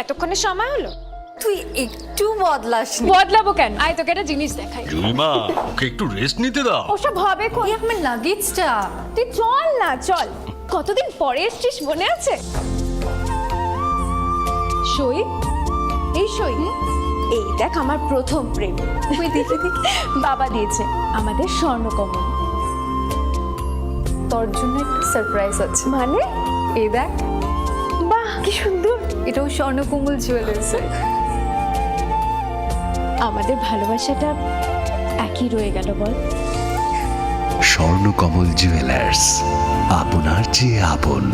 এতক্ষণে সময় হলো? তুই একটু বদলাসনি। বদলাবো কেন? আয় তোকে একটা জিনিস দেখাই। জুইমা ওকে একটু রেস্ট নিতে দাও। ওসব হবে কোন? এই আমার লাগেজটা। তুই চল না, চল। কতদিন পরে এসছিস, মনে আছে? সই, এই সই, এই দেখ আমার প্রথম প্রেম। তুই দেখে দেখে বাবা দিয়েছে আমাদের স্বর্ণকমল। তোর জন্য একটা সারপ্রাইজ আছে। মানে? এই দেখ, বাহ কি সুন্দর। এটাও স্বর্ণকমল জুয়েলার্স। আমাদের ভালোবাসাটা একই রয়ে গেল বল। স্বর্ণকমল জুয়েলার্স, আপনার চেয়ে আপন।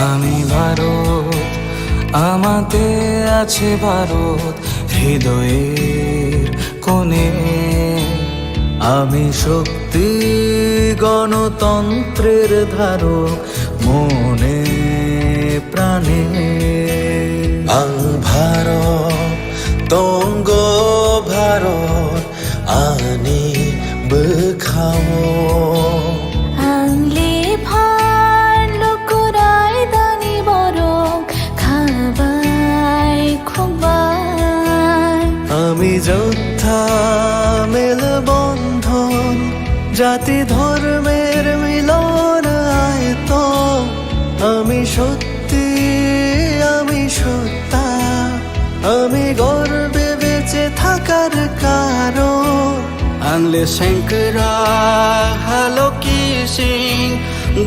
আমি ভারত, আমাতে আছে ভারত হৃদয়ের কোণে। আমি শক্তি গণতন্ত্রের ধারক মনে প্রাণে। ভারত তঙ্গ ভারত আনি বখাও। আমি যোদ্ধা মেলবন্ধন, জাতি ধর্মের মিলন আয়তন। আমি সত্যি, আমি সত্তা, আমি গর্বে বেঁচে থাকার কারণ। আনলে শঙ্করা হালো কি সিং,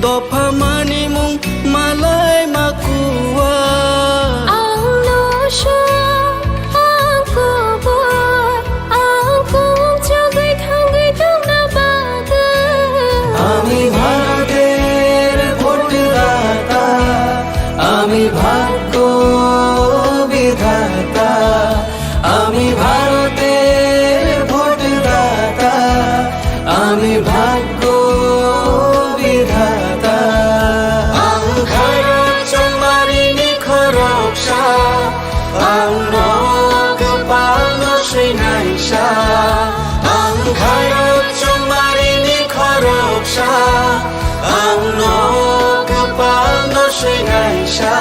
দফা মানি মুং মালাই মাকুয়া। আমি ভারতের ভোটদাতা, আমি ভাগ্য বিধাতা। আমি ভারতের ভোটদাতা, আমি ভাগ্য বিধাতা। ভারত চমারিনি খরকসা, আংনক পালন শ্রীনাইসা। ভারত চমারিনি খরকসা, আংনক পালন শ্রীনাইসা।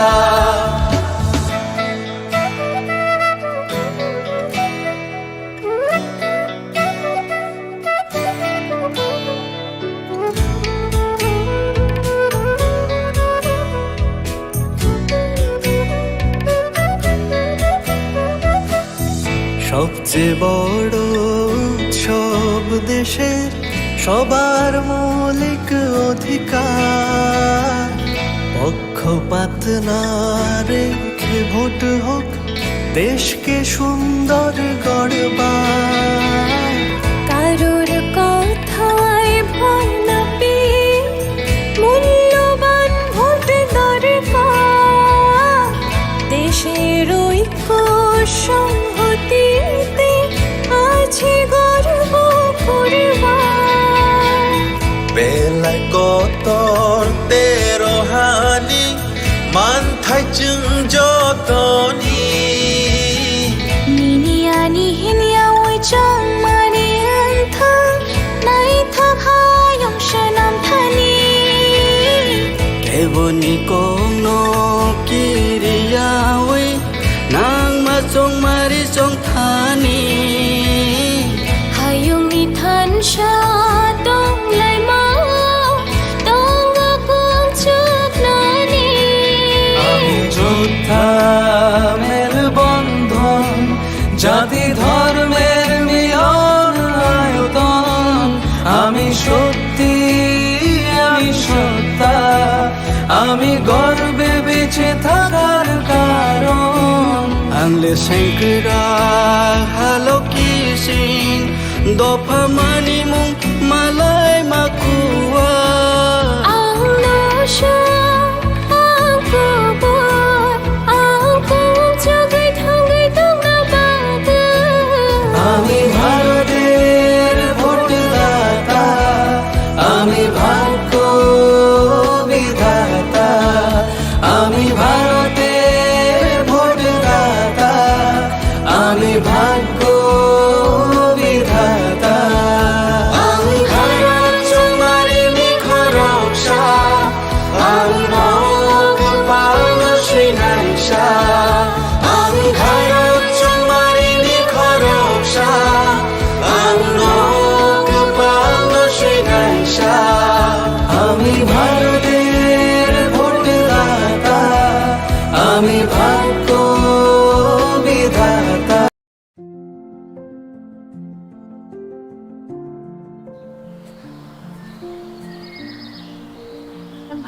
সবচেয়ে বড় উৎসব দেশের, সবার মৌলিক অধিকার। পক্ষপাত না রেখে ভোট হোক, দেশকে সুন্দর গড়বার। কারোর কথায় ভয় না পেয়ে মূল্যবান ভোট দরকার। দেশের ঐক্য সংহতিতে আছে গর্ব করবার। বেলায় কতর তেরো হানি, মান থাইচুং যতনি। নিনিয়ানি হিনিয়া ওই চাং মানি আন্থা, নাই থাকায়ং সনাম থানি। কেবনি কোনো কিরিয়াওই, নাং মাচং মারি চং থানি। হায়ং নি থান সা দং লাই মাও, দং আকুং চুক নানি। আমি যোদ্ধা মেলবন্ধন, জাতি ধর্মের মিলন আয়তন। আমি সত্যি, আমি সত্তা, আমি গর্বে বেঁচে থাকার কারণ। আনলে শঙ্করা হালো কি সিং, দফা মানি মুং মালাই মাকুয়া। আমি ভাগ্য বিধাতা আমি ভারত তোমারি নিখরকশা আমি ভোগ পালন শ্রীনাইশা আমি ভারত তোমারি নিখরকশা আমি ভোগ পালন শ্রীনাইশা আমি ভারতের ভোটদাতা আমি ভাগ্য বিধাতা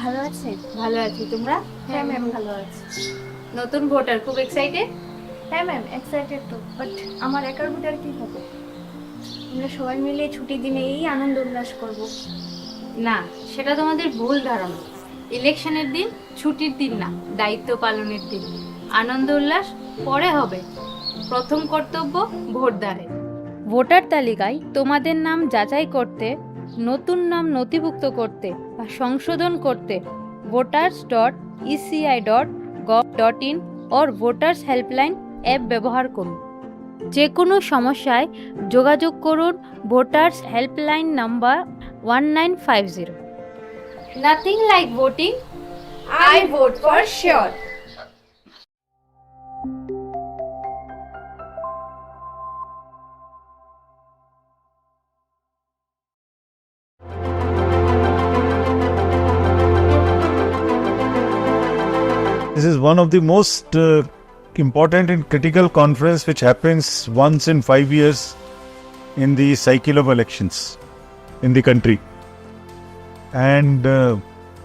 ভালো আছে? ভালো আছি, তোমরা? হ্যাঁ ম্যাম ভালো আছি। নতুন ভোটার, খুব এক্সাইটেড? হ্যাঁ ম্যাম এক্সাইটেড তো, বাট আমার একার ভোটার কি হবে? আমরা সবাই মিলে ছুটির দিনে এই আনন্দ উল্লাস করব। না, সেটা তোমাদের ভুল ধারণা। ইলেকশনের দিন ছুটির দিন না, দায়িত্ব পালনের দিন। আনন্দ উল্লাস পরে হবে, প্রথম কর্তব্য ভোটদানের। ভোটার তালিকায় তোমাদের নাম যাচাই করতে, নতুন নাম নথিভুক্ত করতে বা সংশোধন করতে voters.eci.gov.in or voters helpline app ব্যবহার করুন। যে কোনো সমস্যায় যোগাযোগ করুন voters helpline number 1950। Nothing like voting, I vote for sure. This is one of the most important and critical conference which happens once in 5 years in the cycle of elections in the country. And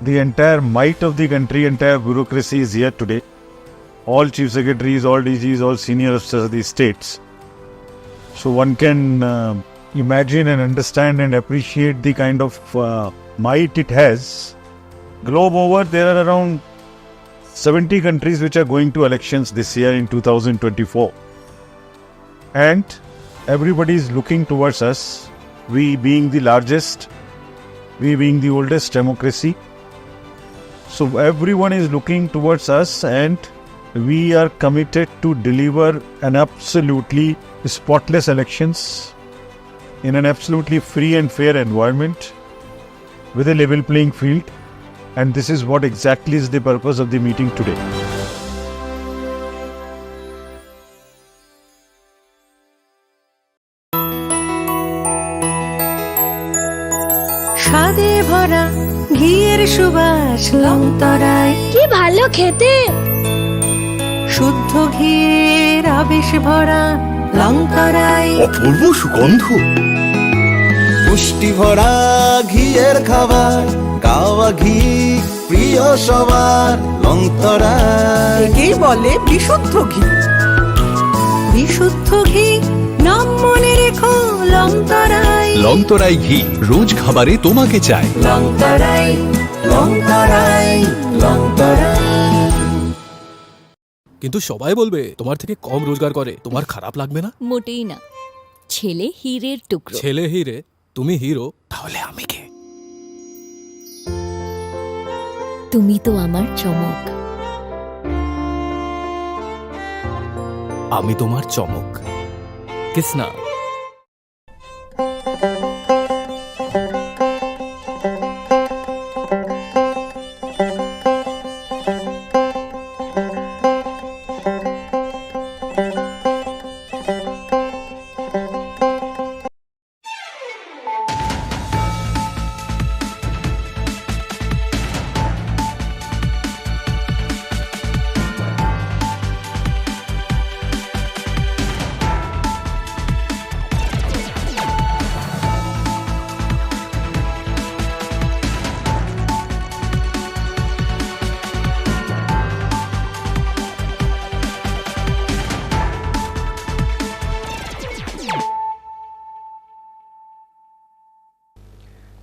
the entire might of the country, entire bureaucracy is here today. All chief secretaries, all DGs, all senior officers of the states. So one can imagine and understand and appreciate the kind of might it has. Globe over, there are around 70 countries which are going to elections this year in 2024. And everybody is looking towards us, we being the largest, we being the oldest democracy. So everyone is looking towards us and we are committed to deliver an absolutely spotless elections in an absolutely free and fair environment with a level playing field. And this is what exactly is the purpose of the meeting today. স্বাদে ভরা ঘিয়ের সুবাস লংতরায় কি ভালো খেতে! শুদ্ধ ঘিয়ের আবেশ ভরা লংতরায় অপূর্ব সুগন্ধ। পুষ্টি ভরা ঘিয়ের খাবার গাওয়া ঘি প্রিয় সবার লংতরায় একেই বলে বিশুদ্ধ ঘি। বিশুদ্ধ ঘি নাম মনে রেখো লংতরায়। লংতরাই ঘি রোজ খাবারে তোমাকে চাই। লংতরায় লংতরায় লংতরায়। কিন্তু সবাই বলবে তোমার থেকে কম রোজগার করে, তোমার খারাপ লাগবে না? মোটেই না। ছেলে হীরের টুকরো। ছেলে হিরে, তুমি হিরো, তাহলে আমি কে? তুমি তো আমার চমক। আমি তোমার চমক। Kisna?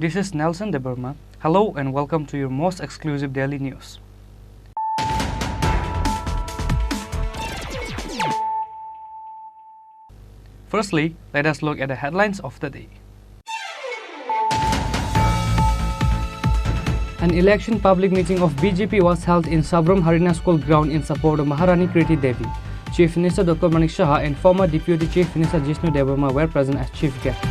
This is Nelson De Burma. Hello and welcome to your most exclusive daily news. Firstly, let us look at the headlines of the day. An election public meeting of BJP was held in Sabram Harina School ground in support of Maharani Kriti Devi. Chief Minister Dr. Manik Saha and former Deputy Chief Minister Jishnu Devarma were present as chief guests.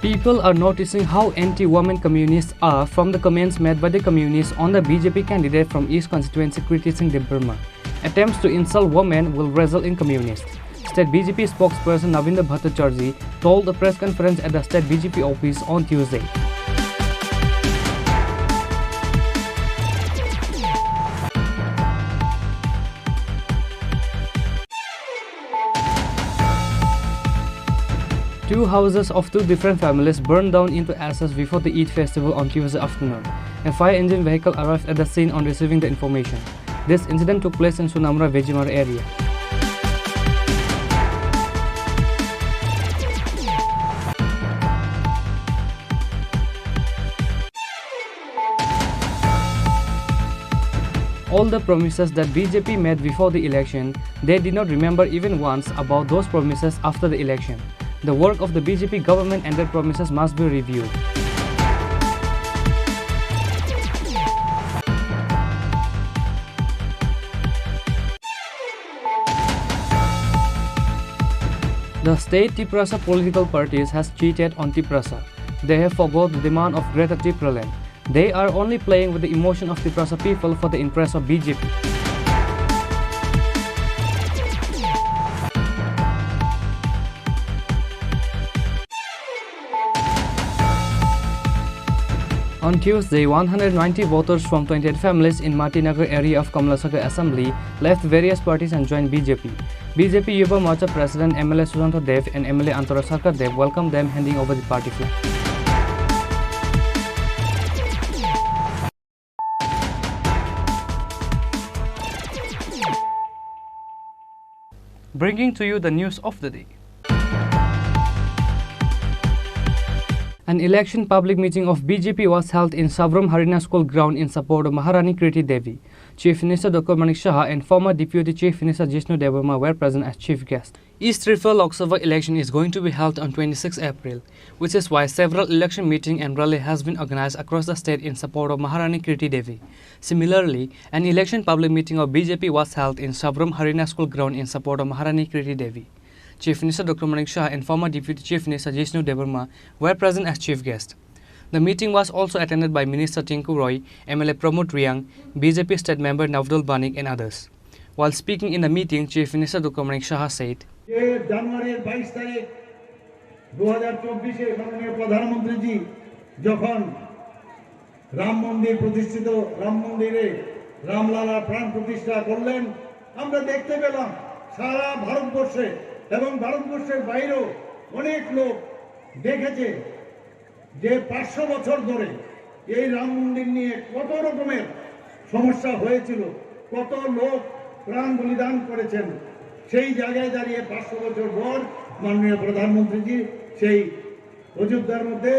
People are noticing how anti-women communists are from the comments made by the communists on the BJP candidate from East constituency criticizing Debarma. Attempts to insult women will result in communists. State BJP spokesperson Navinder Bhattacharjee told a press conference at the State BJP office on Tuesday. Two houses of two different families burned down into ashes before the Eid festival on Tuesday afternoon. A fire engine vehicle arrived at the scene on receiving the information. This incident took place in Sunamra Vejimar area. All the promises that BJP made before the election, they did not remember even once about those promises after the election. The work of the BJP government and their promises must be reviewed. The state Tiprasa political parties has cheated on Tiprasa. They have forgot the demand of Greater Tipraland. They are only playing with the emotion of Tiprasa people for the interest of BJP. On Tuesday, 190 voters from 28 families in Matinagar area of Kamlasagar Assembly left various parties and joined BJP. BJP Yuva Morcha President MLA Sujanta Dev and MLA Antara Sarkar Dev welcomed them, handing over the party flag. Bringing to you the news of the day. An election public meeting of BJP was held in Sabram Harina School ground in support of Maharani Kriti Devi. Chief Minister Dr. Manik Saha and former Deputy Chief Minister Jishnu Devarma were present as chief guests. East Tripura Lok Sabha election is going to be held on 26 April, which is why several election meeting and rally has been organized across the state in support of Maharani Kriti Devi. Similarly, an election public meeting of BJP was held in Sabram Harina School ground in support of Maharani Kriti Devi. Chief Minister Dr. Manik Saha and former Deputy Chief Minister Jishnu Devarma were present as chief guests. The meeting was also attended by Minister Tinku Roy, MLA Pramod Riyang, BJP State Member Navdul Banik and others. While speaking in the meeting, Chief Minister Dr. Manik Saha said, জানুয়ারির 22 তারিখ 2024 মাননীয় প্রধানমন্ত্রীজি যখন রাম মন্দির প্রতিষ্ঠিত রাম মন্দিরে রামলালার প্রাণ প্রতিষ্ঠা করলেন আমরা দেখতে পেলাম সারা ভারতবর্ষে এবং ভারতবর্ষের বাইরেও অনেক লোক দেখেছে যে 500 বছর ধরে এই রাম মন্দির নিয়ে কত রকমের সমস্যা হয়েছিল কত লোক প্রাণ বলিদান করেছেন সেই জায়গায় দাঁড়িয়ে 500 বছর পর মাননীয় প্রধানমন্ত্রীজি সেই অযোধ্যার মধ্যে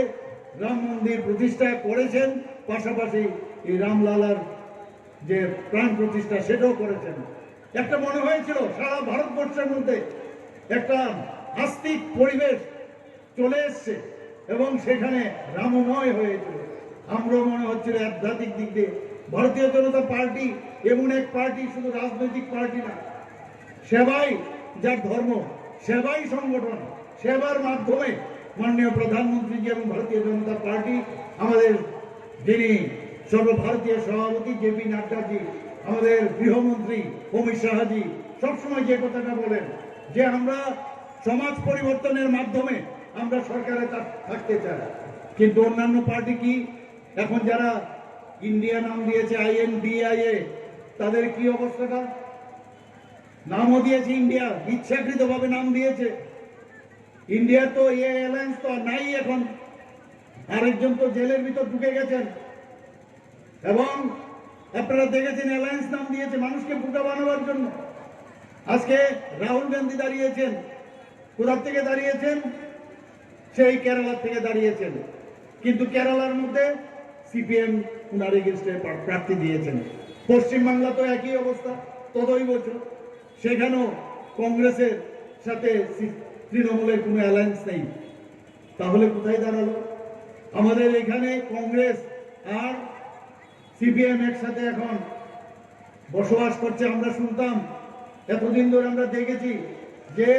রাম মন্দির প্রতিষ্ঠা করেছেন পাশাপাশি এই রামলালার যে প্রাণ প্রতিষ্ঠা সেটাও করেছেন একটা মনে হয়েছিল সারা ভারতবর্ষের মধ্যে একটা আস্তিক পরিবেশ চলে এসেছে এবং সেখানে রামময় হয়েছিল আমরা মনে হচ্ছিল আধ্যাত্মিক দিক দিয়ে ভারতীয় জনতা পার্টি এমন এক পার্টি শুধু রাজনৈতিক পার্টি না সেবাই যার ধর্ম সেবাই সংগঠন সেবার মাধ্যমে মাননীয় প্রধানমন্ত্রীজি এবং ভারতীয় জনতা পার্টি আমাদের যিনি সর্বভারতীয় সভাপতি জেপি নাড্ডাজি আমাদের গৃহমন্ত্রী অমিত শাহজি সবসময় যে কথাটা বলেন যে আমরা সমাজ পরিবর্তনের মাধ্যমে আমরা সরকারে থাকতে চাই কিন্তু অন্যান্য পার্টি কি এখন যারা ইন্ডিয়া নাম দিয়েছে INDIA তাদের কি অবস্থাটা নামও দিয়েছে ইন্ডিয়া ইচ্ছাকৃতভাবে নাম দিয়েছে ইন্ডিয়া তো এই অ্যালায়েন্স তো নাই এখন আরেকজন তো জেলের ভিতর ঢুকে গেছেন এবং আপনারা দেখেছেন অ্যালায়েন্স নাম দিয়েছে মানুষকে বোকা বানাবার জন্য আজকে রাহুল গান্ধী দাঁড়িয়েছেন কোথা থেকে দাঁড়িয়েছেন সেই কেরালা থেকে দাঁড়িয়েছেন কিন্তু কেরালার মধ্যে CPM উনার এগেইনস্টে প্রার্থী দিয়েছেন পশ্চিমবাংলা তো একই অবস্থা তদই বছর সেখানেও কংগ্রেসের সাথে তৃণমূলের কোনো অ্যালায়েন্স নেই তাহলে কোথায় দাঁড়ালো? আমাদের এখানে কংগ্রেস আর সিপিএম একসাথে এখন বসবাস করছে। আমরা শুনতাম, এতদিন ধরে আমরা দেখেছি যে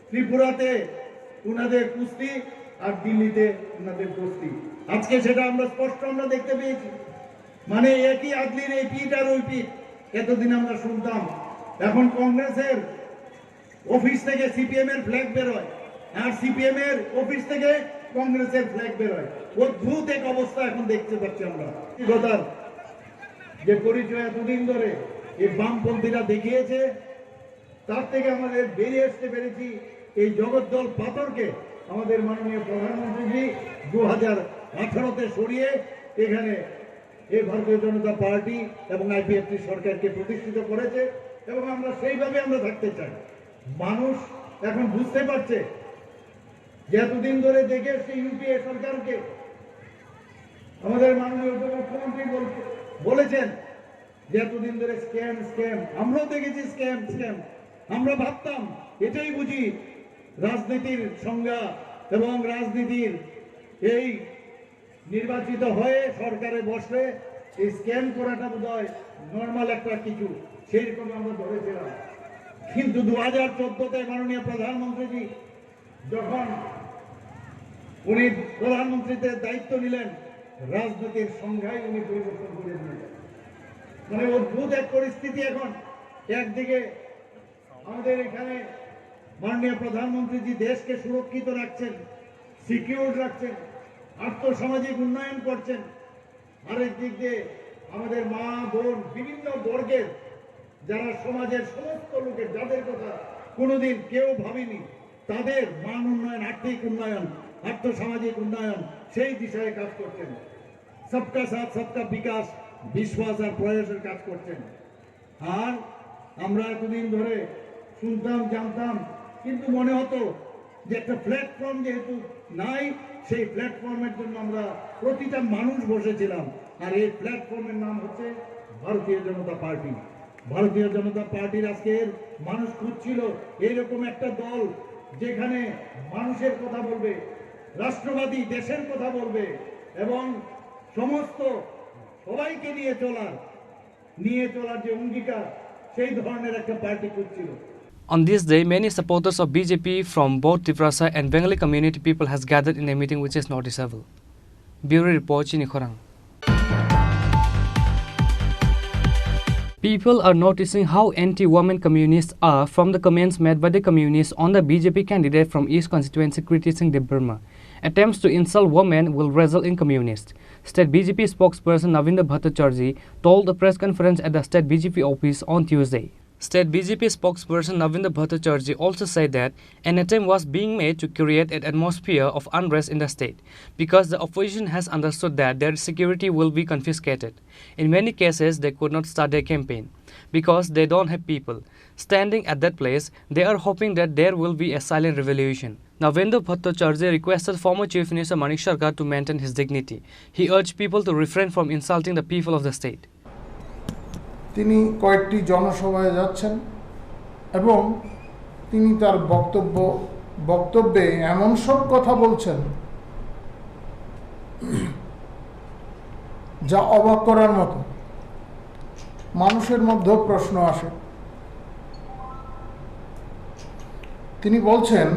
ত্রিপুরাতে উনাদের কুস্তি আর দিল্লিতে উনাদের কুস্তি। আজকে সেটা আমরা স্পষ্ট দেখতে পেয়েছি। মানে একই আদলির এই পিঠ আর ওই পিঠ। এতদিন আমরা শুনতাম, এখন কংগ্রেসের অফিস থেকে সিপিএম এর ফ্ল্যাগ বেরোয় আর সিপিএম এর অফিস থেকে কংগ্রেসের ফ্ল্যাগ বেরোয়। অদ্ভুত এক অবস্থা এখন দেখতে পাচ্ছি আমরা। কথার যে পরিচয় এতদিন ধরে এই বামপন্থীরা দেখিয়েছে, তার থেকে আমাদের বেরিয়ে আসতে পেরেছি এই জগদ্দল পাথরকে আমাদের মাননীয় প্রধানমন্ত্রীজি 2018-তে সরিয়ে এখানে এই ভারতীয় জনতা পার্টি এবং আইপিএফটি সরকারকে প্রতিষ্ঠিত করেছে এবং আমরা সেইভাবে আমরা থাকতে চাই। মানুষ এখন বুঝতে পারছে যে এতদিন ধরে দেখে এসছে ইউপিএ সরকারকে, আমাদের মাননীয় উপমুখ্যমন্ত্রী বলেছেন যে এতদিন ধরে স্ক্যাম স্ক্যাম। আমরাও দেখেছি স্ক্যাম স্ক্যাম। আমরা ভাবতাম এটাই বুঝি রাজনীতির সংজ্ঞা এবং রাজনীতির এই নির্বাচিত হয়ে সরকারে বসলে এই স্ক্যাম করাটা বোধহয় নর্মাল একটা কিছু, সেইরকম আমরা ধরেছিলাম। কিন্তু 2014-তে মাননীয় প্রধানমন্ত্রীজি যখন উনি প্রধানমন্ত্রীদের দায়িত্ব নিলেন, রাজনীতির সংজ্ঞায় উনি পরিবর্তন করে দিলেন। মানে অদ্ভুত এক পরিস্থিতি এখন। একদিকে আমাদের এখানে মাননীয় প্রধানমন্ত্রীজি দেশকে সুরক্ষিত রাখছেন, সিকিউর রাখছেন, আর্থসামাজিক উন্নয়ন করছেন। আরেক দিক দিয়ে আমাদের মা বোন বিভিন্ন বর্গের যারা সমাজের সমস্ত লোকের যাদের কথা কোনোদিন কেউ ভাবেনি, তাদের মান উন্নয়ন, আর্থিক উন্নয়ন, আর্থসামাজিক উন্নয়ন সেই দিশায় কাজ করছেন। সবকা সাথ সবকা বিকাশ, বিশ্বাস আর প্রয়াসের কাজ করছেন। আর আমরা এতদিন ধরে শুনতাম, জানতাম, কিন্তু মনে হতো যে একটা প্ল্যাটফর্ম যেহেতু নাই, সেই প্ল্যাটফর্মের জন্য আমরা প্রতিটা মানুষ বসেছিলাম। আর এই প্ল্যাটফর্মের নাম হচ্ছে ভারতীয় জনতা পার্টি। ভারতীয় জনতা পার্টির আজকের মানুষ খুঁজছিল এইরকম একটা দল যেখানে মানুষের কথা বলবে, রাষ্ট্রবাদী দেশের কথা বলবে এবং সমস্ত সবাইকে নিয়ে চলার যে অঙ্গীকার, সেই ধরনের একটা পার্টি খুঁজছিল। On this day, many supporters of BJP from both Tiprasa and Bengali community people has gathered in a meeting which is noticeable. Bureau Report, Chinikhorang. People are noticing how anti-women communists are from the comments made by the communists on the BJP candidate from East constituency criticizing the Burma. Attempts to insult women will result in communists. State BJP spokesperson Navinder Bhattacharjee told the press conference at the State BJP office on Tuesday. State BJP spokesperson Navinder Bhattacharjee also said that an attempt was being made to create an atmosphere of unrest in the state because the opposition has understood that their security will be confiscated. In many cases, they could not start their campaign because they don't have people standing at that place. They are hoping that there will be a silent revolution. Navinder Bhattacharjee requested former Chief Minister Manik Sarkar to maintain his dignity. He urged people to refrain from insulting the people of the state. তিনি কয়েকটি জনসভায় যাচ্ছেন এবং তিনি তার বক্তব্যে এমন সব কথা বলছেন যা অবাক করার মতো। মানুষের মধ্যে প্রশ্ন আসে। তিনি বলছেন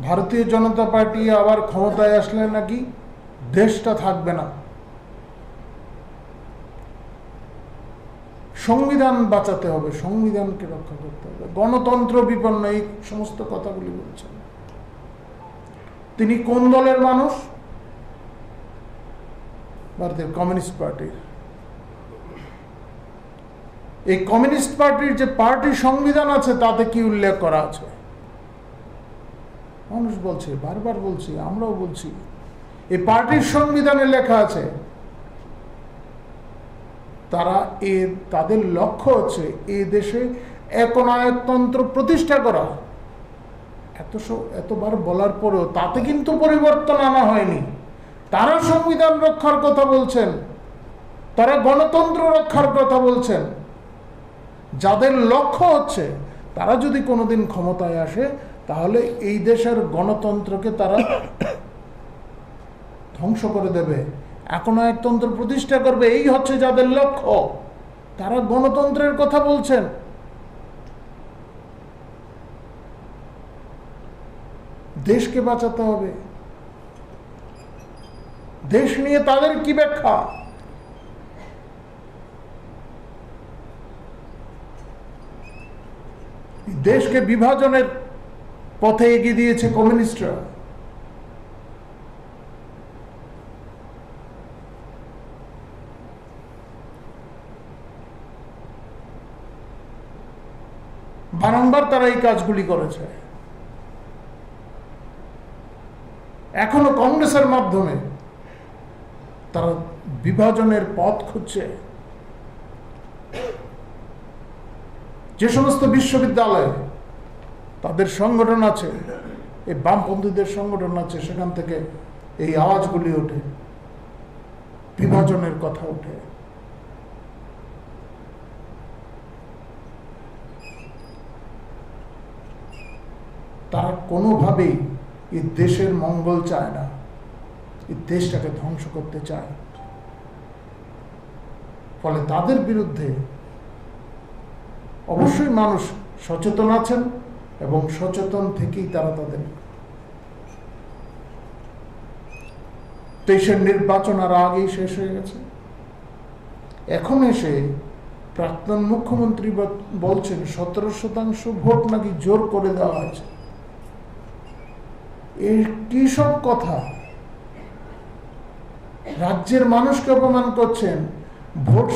ভারতীয় জনতা পার্টি আবার ক্ষমতায় আসলে নাকি দেশটা থাকবে না, সংবিধান বাঁচাতে হবে, সংবিধানকে রক্ষা করতে হবে, গণতন্ত্র বিপন্ন, এই সমস্ত কথাগুলি বলছেন। তিনি কোন দলের মানুষ? ভারতের কমিউনিস্ট পার্টির। এই কমিউনিস্ট পার্টির যে পার্টি সংবিধান আছে তাতে কি উল্লেখ করা আছে? মানুষ বলছে, বারবার বলছি, আমরাও বলছি, এই পার্টির সংবিধানে লেখা আছে তাদের লক্ষ্য হচ্ছে এই দেশে একনায়কতন্ত্র প্রতিষ্ঠা করা। এতবার বলার পরেও তাতে কিন্তু পরিবর্তন আনা হয়নি। তারা সংবিধান রক্ষার কথা বলছেন, তারা গণতন্ত্র রক্ষার কথা বলছেন। যাদের লক্ষ্য হচ্ছে তারা যদি কোনোদিন ক্ষমতায় আসে তাহলে এই দেশের গণতন্ত্রকে তারা ধ্বংস করে দেবে, একনায়কতন্ত্র প্রতিষ্ঠা করবে, এই হচ্ছে যাদের লক্ষ্য। তারা গণতন্ত্রের কথা বলছেন। দেশকে বাঁচাতে হবে, দেশ নিয়ে তাদের কি ব্যাখ্যা? দেশকে বিভাজনের পথে এগিয়ে দিয়েছে কমিউনিস্টরা। বারংবার তারা এই কাজগুলি করেছে। এখনো কংগ্রেসের মাধ্যমে তারা বিভাজনের পথ খুঁজছে। যে সমস্ত বিশ্ববিদ্যালয়ে তাদের সংগঠন আছে, এই বামপন্থীদের সংগঠন আছে, সেখান থেকে এই আওয়াজগুলি ওঠে, বিভাজনের কথা ওঠে। তারা কোনোভাবেই এই দেশের মঙ্গল চায় না, এই দেশটাকে ধ্বংস করতে চায়। ফলে তাদের বিরুদ্ধে অবশ্যই মানুষ সচেতন আছেন এবং সচেতন থেকেই তারা তাদের 23-এর নির্বাচন আর আগেই শেষ হয়ে গেছে। এখন এসে প্রাক্তন মুখ্যমন্ত্রী বলছেন 17% ভোট নাকি জোর করে দেওয়া হয়েছে। এর কি সব কথা? রাজ্যের মানুষকে অপমান করছেন।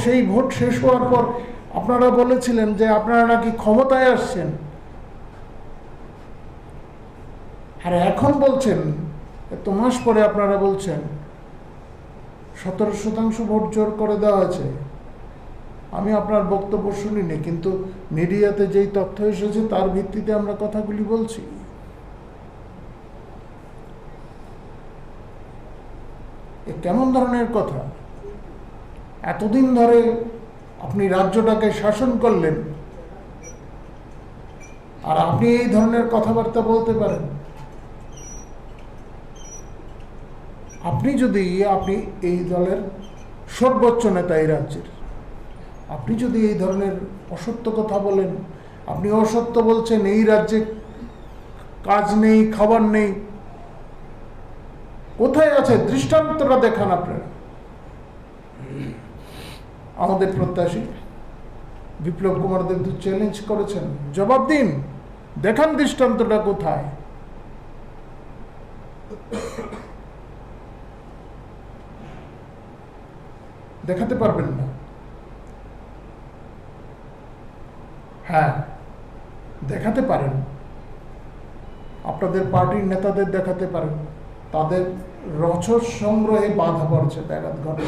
সেই ভোট শেষ হওয়ার পর আপনারা বলেছিলেন যে আপনারা নাকি ক্ষমতায় আসছেন, আর এখন বলছেন, এত মাস পরে আপনারা বলছেন 17% ভোট জোর করে দেওয়া হয়েছে। আমি আপনার বক্তব্য শুনিনি, কিন্তু মিডিয়াতে যেই তথ্য এসেছে তার ভিত্তিতে আমরা কথাগুলি বলছি। এ কেমন ধরনের কথা? এতদিন ধরে আপনি রাজ্যটাকে শাসন করলেন, আর আপনি এই ধরনের কথাবার্তা বলতে পারেন? আপনি এই দলের সর্বোচ্চ নেতা এই রাজ্যের, আপনি যদি এই ধরনের অসত্য কথা বলেন, আপনি অসত্য বলছেন এই রাজ্যে কাজ নেই, খাবার নেই, কোথায় আছে দৃষ্টান্তটা দেখান আপনারা। আমাদের প্রত্যাশী বিপ্লব কুমার দেবদূত চ্যালেঞ্জ করেছেন, জবাব দিন, দেখান দৃষ্টান্তটা কোথায়। দেখাতে পারবেন না। হ্যাঁ, দেখাতে পারেন, আপনাদের পার্টির নেতাদের দেখাতে পারেন, তাদের রসদ সংগ্রহে বাধা পড়ছে ব্যাঘাত ঘটে।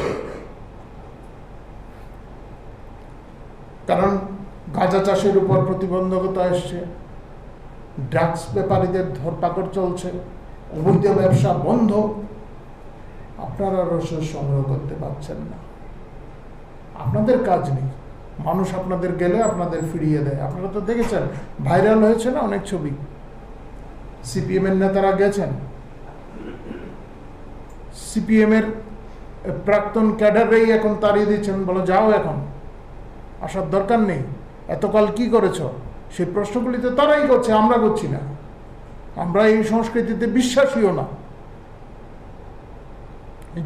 কারণ গাঁজা চাষের উপর প্রতিবন্ধকতা এসছে, ড্রাগস ব্যাপারীদের ধরপাকড় চলছে, অবৈধ ব্যবসা বন্ধ, আপনারা রসদ সংগ্রহ করতে পারছেন না। আপনাদের কাজ নেই, মানুষ আপনাদের গেলে আপনাদের ফিরিয়ে দেয়। আপনারা তো দেখেছেন, ভাইরাল হয়েছে না অনেক ছবি, সিপিএম এর নেতারা গেছেন, সিপিএম এর প্রাক্তন ক্যাডাররাই এখন তাড়িয়ে দিচ্ছেন, বলো যাও, এখন আসার দরকার নেই, এতকাল কি করেছ? সেই প্রশ্নগুলি তো তারাই করছে, আমরা করছি না। আমরা এই সংস্কৃতিতে বিশ্বাসীও না,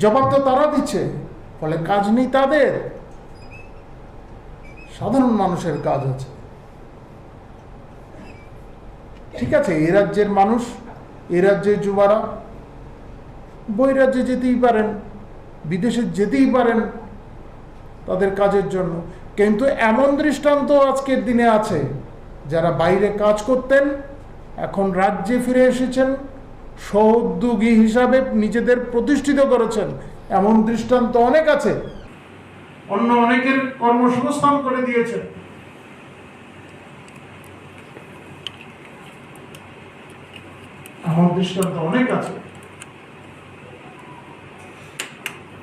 জবাব তো তারা দিচ্ছে। ফলে কাজ নেই তাদের, সাধারণ মানুষের কাজ আছে। ঠিক আছে, এই রাজ্যের মানুষ, এই রাজ্যের যুবারা বহিরাজ্যে যেতেই পারেন, বিদেশে যেতেই পারেন তাদের কাজের জন্য, কিন্তু এমন দৃষ্টান্ত আজকের দিনে আছে যারা বাইরে কাজ করতেন এখন রাজ্যে ফিরে এসেছেন, সহোদ্যোগী হিসাবে নিজেদের প্রতিষ্ঠিত করেছেন, এমন দৃষ্টান্ত অনেক আছে। অন্য অনেকের কর্মসংস্থান করে দিয়েছেন। এমন দৃষ্টান্ত অনেক আছে।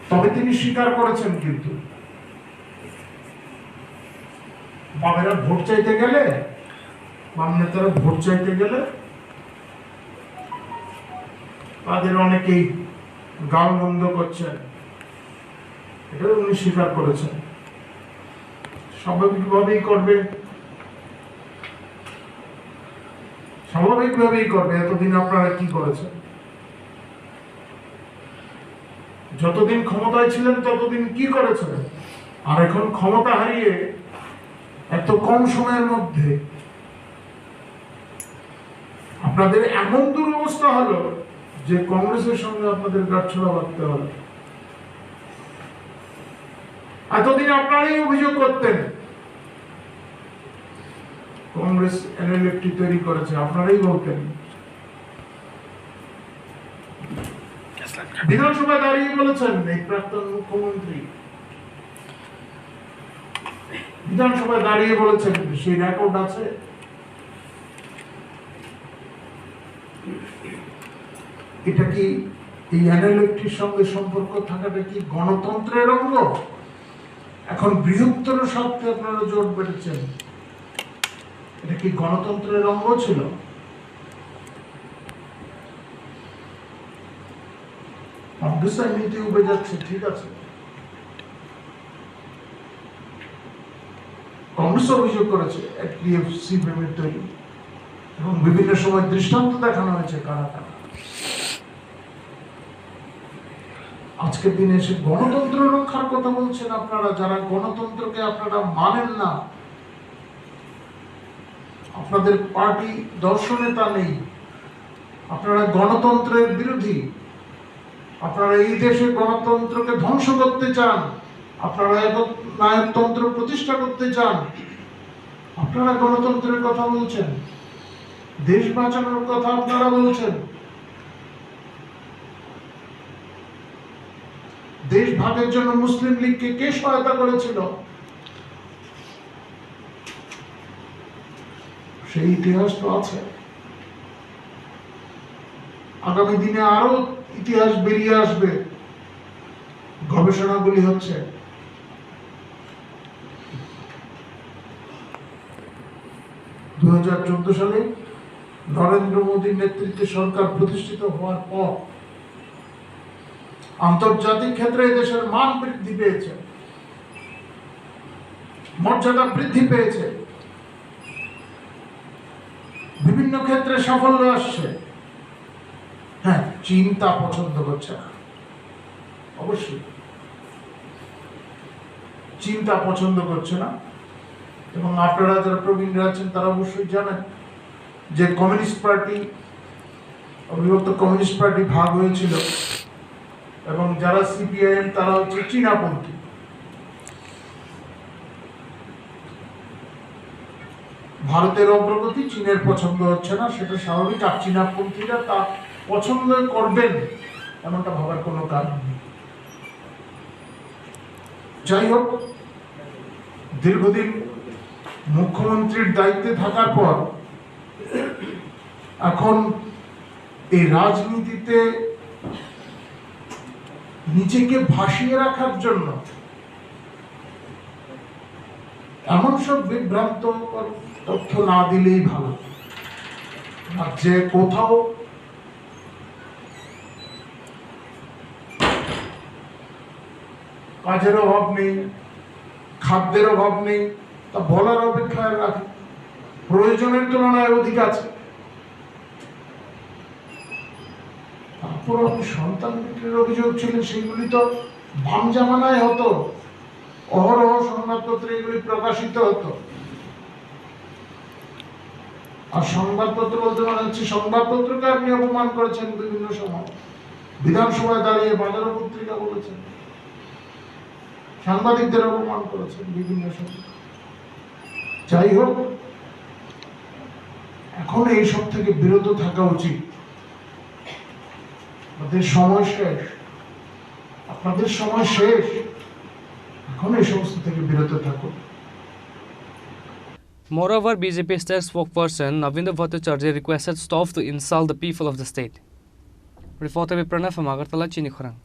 তবে তিনি স্বীকার করেছেন, কিন্তু বামেরা ভোট চাইতে গেলে, বাম নেতারা ভোট চাইতে গেলে তাদের অনেকেই গালমন্দ করছেন, এটা উনি স্বীকার করেছেন। স্বাভাবিকভাবেই করবে, স্বাভাবিকভাবেই করবে। এতদিন আপনারা কি করেছেন? যতদিন ক্ষমতায় ছিলেন ততদিন কি করেছেন? আর এখন ক্ষমতা হারিয়ে এত কম সময়ের মধ্যে আপনাদের এমন দুরবস্থা হলো যে কংগ্রেসের সঙ্গে আপনাদের গাঁটছড়া বাঁধতে হলো। এতদিন আপনারাই অভিযোগ করতেন কংগ্রেস এনএলএফটি তৈরি করেছে, আপনারাই বলতেন। বিধানসভায় দাঁড়িয়ে বলেছেন এই প্রাক্তন মুখ্যমন্ত্রী, বিধানসভায় দাঁড়িয়ে বলেছেন, সেই রেকর্ড আছে। এটা কি এই এনএলএফটির সঙ্গে সম্পর্ক থাকাটা কি গণতন্ত্রের অঙ্গ? এখন বৃহত্তর স্বার্থে আপনারা জোট বেঁধেছেন, এটা কি গণতন্ত্রের অঙ্গ ছিল? অবশ্যই নীতি উবে যাচ্ছে, ঠিক আছে। কংগ্রেস অভিযোগ করেছে HDFC প্রেমের তৈরি, এবং বিভিন্ন সময় দৃষ্টান্ত দেখানো হয়েছে কারা কারা। আজকের দিনে এসে গণতন্ত্র রক্ষার কথা বলছেন আপনারা, যারা গণতন্ত্রকে আপনারা মানেন না। আপনাদের পার্টি দর্শনে তা নেই, আপনারা গণতন্ত্রের বিরোধী, আপনারা এই দেশে গণতন্ত্রকে ধ্বংস করতে চান, আপনারা নায়কতন্ত্র প্রতিষ্ঠা করতে চান। আপনারা গণতন্ত্রের কথা বলছেন, দেশ বাঁচানোর কথা আপনারা বলছেন। দেশ ভাগের জন্য মুসলিম লীগকে কে সহায়তা করেছিল? সেই ইতিহাস তো আছে। আগামী দিনে আরো ইতিহাস বেরিয়ে আসবে, গবেষণাগুলি হচ্ছে। সালে নরেন্দ্র মোদীর নেতৃত্বে সরকার প্রতিষ্ঠিত হওয়ার পর আন্তর্জাতিক ক্ষেত্রে দেশের মান বৃদ্ধি পেয়েছে, মর্যাদা বৃদ্ধি পেয়েছে, বিভিন্ন ক্ষেত্রে সাফল্য আসছে। হ্যাঁ, চীন তা পছন্দ করছে না, অবশ্যই চীন তা পছন্দ করছে না। এবং আপনারা যারা প্রবীণরা আছেন তারা অবশ্যই জানেন যে কমিউনিস্ট পার্টি, অবিভক্ত কমিউনিস্ট পার্টি ভাগ হয়েছিল, এবং যারা সিপিআইএম তারা হচ্ছে চীনাপন্থী। ভারতের অগ্রগতি চীনের পছন্দ হচ্ছে না, সেটা স্বাভাবিক। আর চীনাপন্থীরা তা পছন্দ করবেন এমনটা ভাবার কোনো কারণ নেই। যাই হোক, দীর্ঘদিন মুখ্যমন্ত্রীর দায়িত্বে থাকার পর এখন এই রাজনীতিতে নিজেকে ভাসিয়ে রাখার জন্য এমন সব বিভ্রান্ত তথ্য না দিলেই ভালো। আর যে কোথাও কাজের অভাব নেই, খাদ্যের অভাব নেই, তা বলার অপেক্ষায় রাখে। প্রয়োজনের তুলনায় অধিক আছে। তারপর আপনি সন্তান বিক্রির অভিযোগ ছিলেন, সেগুলি তো বাম জামানায় হতো, অহরহ সংবাদপত্রে এগুলি প্রকাশিত হতো। আর সংবাদপত্র বলতে মনে হচ্ছে সংবাদপত্রকে আপনি অপমান করেছেন বিভিন্ন সময়, বিধানসভায় দাঁড়িয়ে বাজার পত্রিকা বলেছেন, সাংবাদিকদের অপমান করেছেন বিভিন্ন সময়। যাই হোক, এখন এইসব থেকে বিরত থাকা উচিত। আপনাদের সময় শেষ, আপনাদের সময় শেষ, এখন এই সমস্ত থেকে বিরত থাকুন। Moreover, BJP state spokesperson Navinder Bhattacharya requested staff to insult the people of the state. Reporter by Pranav from Agartala, Chini Khorang.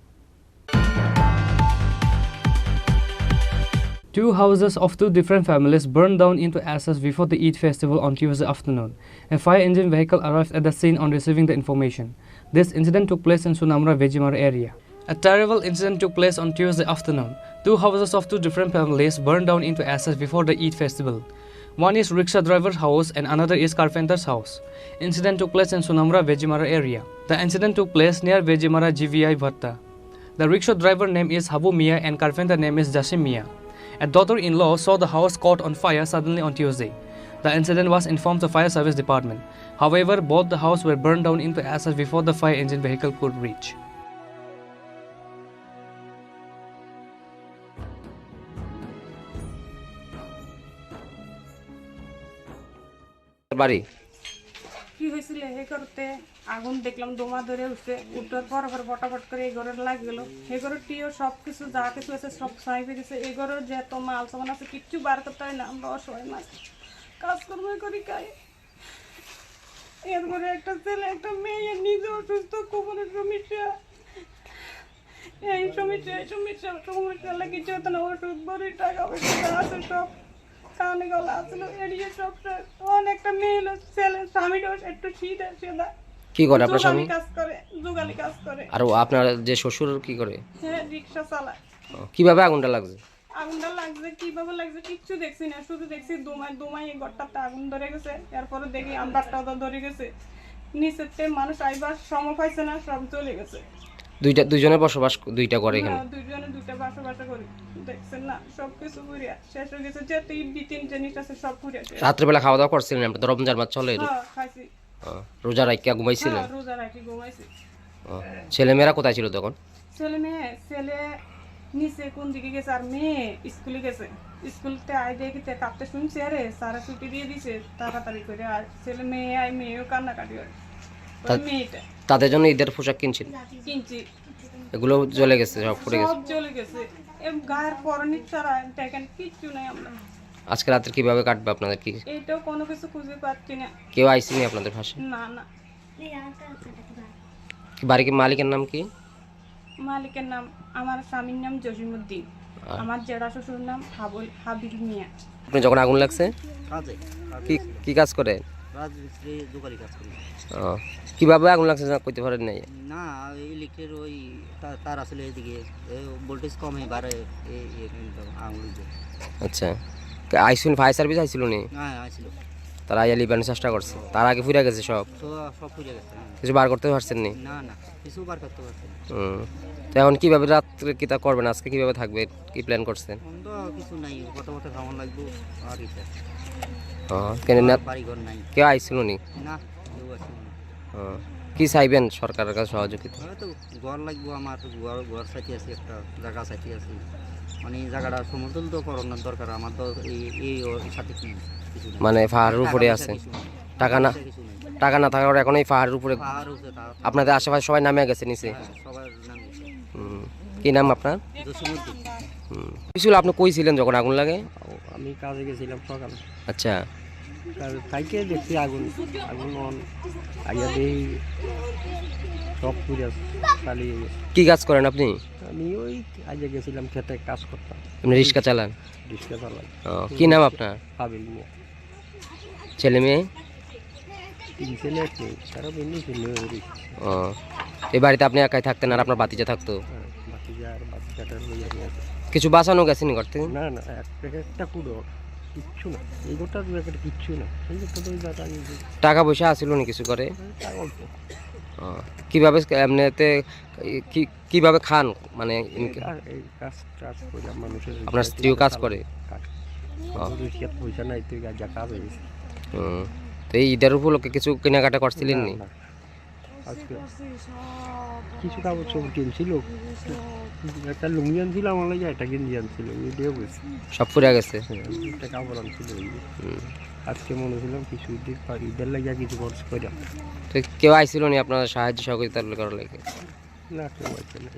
Two houses of two different families burned down into ashes before the Eid festival on Tuesday afternoon. A fire engine vehicle arrived at the scene on receiving the information. This incident took place in Sunamra Vejimara area. A terrible incident took place on Tuesday afternoon. Two houses of two different families burned down into ashes before the Eid festival. One is rickshaw driver's house and another is carpenter's house. Incident took place in Sunamra Vejimara area. The incident took place near Vejimara GVI Bhatta. The rickshaw driver name is Habu Mia and carpenter name is Jasim Mia. A daughter-in-law saw the house caught on fire suddenly on Tuesday. The incident was informed the fire service department. However, both the houses were burned down into ashes before the fire engine vehicle could reach. বাড়ি কি হয়েছিল হে করতে আগুন দেখলাম দোমা ধরে উঠছে উঠার পর ফটাফট করে এই ঘরে লাগে গেল এই ঘরের টিও সব কিছু যা কিছু আছে সব ছাই ফেলেছে এই ঘরের যত মাল সামান আছে কিচ্ছু বার করতে হয় না আমরা অসহায় মাছ কাজকর্ম করি খাই এর ঘরে একটা ছেলে একটা মেয়ে নিজে অসুস্থ কোমরের সমস্যা এই সমস্যা লাগে যত না ওষুধ বড়ি টাকা পয়সা আছে সব কানে গলা আসলো এড়িয়ে সব অনেকটা মেয়ে ছেলে স্বামীটা একটু শীত আছে না কি করে আপনার স্বামী কাজ করে জোগালি কাজ করে আর আপনার যে শ্বশুর কি করে হ্যাঁ রিকশা চালায় কিভাবে আগুনটা লাগছে আগুনটা লাগছে কিভাবে লাগছে কিচ্ছু দেখছি না শুধু দেখছি দোমায় এই ঘরটাতে আগুন ধরে গেছে এরপরে দেখি আমরাটাও ধরে গেছে নিচেতে মানুষ আইবার সময় পাইছে না সব চলে গেছে দুইজনের বসবাস দুইটা করে এখানে দুইজনে দুইটা বসবাস করি দেখছেন না সবকিছু পুরিয়া শেষ হয়ে গেছে যে তিন জিনিস আছে সব পুরিয়া রাত্রে বেলা খাওয়া দাওয়া করছিলেন আপনি তো রমজান মাস চলে খাইছি রোজা রাখিয়া ঘুমাইছিলেন রোজা রাখি ঘুমাইছি ছেলেমেয়েরা কোথায় ছিল তখন ছেলে নিচে কোন দিকে গেছে আর মেয়ে স্কুলে গেছে স্কুলতে আয় দেখি কাঁপতে শুনছি আরে সারা ছুটি দিয়ে দিছে তাড়াতাড়ি করে আর ছেলে মেয়েও কান্নাকাটি হয় মেয়েটা তাদের জন্য ঈদের পোশাক কিনছি এগুলো জ্বলে গেছে সব পুড়ে গেছে সব জ্বলে গেছে গায়ের পরনি ছাড়া দেখেন কিচ্ছু নাই আমরা আজকে রাতে কিভাবে কাটবে আপনাদের কি এইটাও কোনো কিছু খুঁজে পাচ্ছি না কেউ আইসিনি আপনাদের পাশে না বাড়ির মালিকের নাম কি মালিকের নাম আমার স্বামীর নাম জসিমউদ্দিন আমার জেঠা শ্বশুর নাম হাবিল মিয়া আপনি যখন আগুন লাগছে কি কাজ করে রাজমিস্ত্রি দোকানি কাজ করি কিভাবে আগুন লাগছে না কইতে পারেন নাই না ইলেকট্রিক ওই তার আসলে এদিকে ভোল্টেজ কম হয়ে বাড়ে আগুন আচ্ছা আইসুন ফায়ার সার্ভিস আইছিল নি হ্যাঁ আইছিল তারা আইয়া লিবানোর চেষ্টা করছে তার আগে ফুরে গেছে সব ফুরে গেছে কিছু বার করতে পারছেন নি না কিছু বার করতে পারছেন তো এখন কিভাবে রাত্রে কি তা করবেন আজকে কিভাবে থাকবে কি প্ল্যান করছেন কিছু নাই কত খাওয়ান লাগবে আর কি কেন বাড়িঘর নাই কেউ আইছিল নি না কি চাইবেন সরকারের কাছে সহযোগিতা তো ঘর লাগবে আমার ঘর সাথে আছে একটা জায়গা সাথে আছে মানে জায়গাটা সমতল তো করানোর দরকার আমার তো এই সাথে কি মানে পাহাড়ের উপরে আছে টাকা না থাকার এখন এই পাহাড়ের উপরে আপনাদের আশেপাশে সবাই নামে গেছে নিচে সবার নাম কি নাম আপনার কিছু আপনি কই ছিলেন যখন আগুন লাগে আমি কাজে গেছিলাম সকালে আচ্ছা তাইকে দেখছি আগুন আইয়া দেই সব পুড়ে চালিয়ে কি কাজ করেন আপনি আমি ওই আজকে গেছিলাম খেতে কাজ করতাম আপনি রিক্সা চালান কি নাম আপনার হাবিল মিয়া ছেলে মেয়ে ছেলে তারা বেনি ছেলে এই বাড়িতে আপনি একাই থাকতেন আর আপনার বাতিজা থাকতো বাতিজা আর বাচ্চাটার লইয়া কিছু বাঁচানো গেছেনি করতে না একটা কুড়ো কিচ্ছু না এই গোটা কিচ্ছু না এই টাকা পয়সা আসিল নি কিছু করে কিভাবে এমনিতে কিভাবে খান মানে আপনার স্ত্রীও কাজ করে পয়সা নাই তুই কাজ হয়ে গেছে তো এই ঈদের উপলক্ষে কিছু কেনাকাটা করছিলেন নি কিছু কাপড় সব কিনছিল একটা লুঙ্গি আনছিল আমার লাগে একটা গেঞ্জি আনছিল সব ফুরে গেছে একটা কাপড় আনছিল আজকে মনে ছিলাম কিছু ঈদের লাগে কিছু খরচ করে তো কেউ আইছিল নি আপনার সাহায্য সহযোগিতা করার লাগে না কেউ আইছে না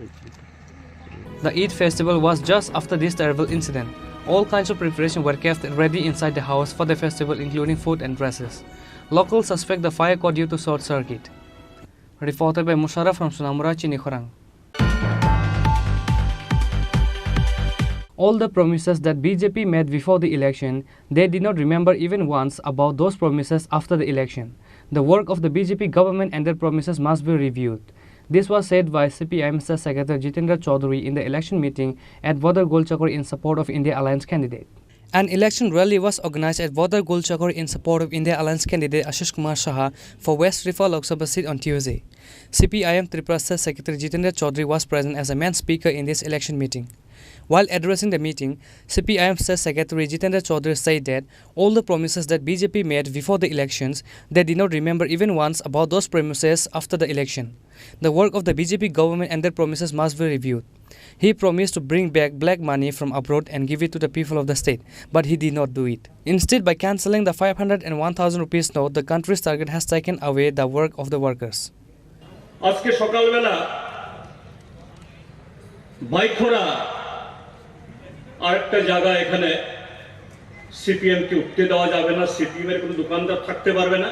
The Eid festival was just after this terrible incident. All kinds of preparations were kept ready inside the house for the festival, including food and dresses. Locals suspect the fire caught due to short circuit. Reported by Musharraf from Sunamra, Chinikhorang. All the promises that BJP made before the election, they did not remember even once about those promises after the election. The work of the BJP government and their promises must be reviewed. This was said by CPIM State Secretary Jitendra Chaudhary in the election meeting at Bodar Golchakor in support of India Alliance candidate. An election rally was organized at Bodar Golchakor in support of India Alliance candidate Ashish Kumar Saha for West Rifa Lok Sabha seat on Tuesday. CPIM Tripura State Secretary Jitendra Chaudhary was present as a main speaker in this election meeting. While addressing the meeting, CPIM State Secretary Jitendra Chaudhary said that all the promises that BJP made before the elections, they did not remember even once about those promises after the election. The work of the BJP government and their promises must be reviewed. He promised to bring back black money from abroad and give it to the people of the state, but he did not do it. Instead, by cancelling the 500 and 1000 rupees note, the country's target has taken away the work of the workers. আজকে সকালবেলা বাইখোরা আরেকটা জায়গা এখানে CPM কে উঠতে দেওয়া যাবে না, CPM এর কোনো দোকানদার থাকতে পারবে না,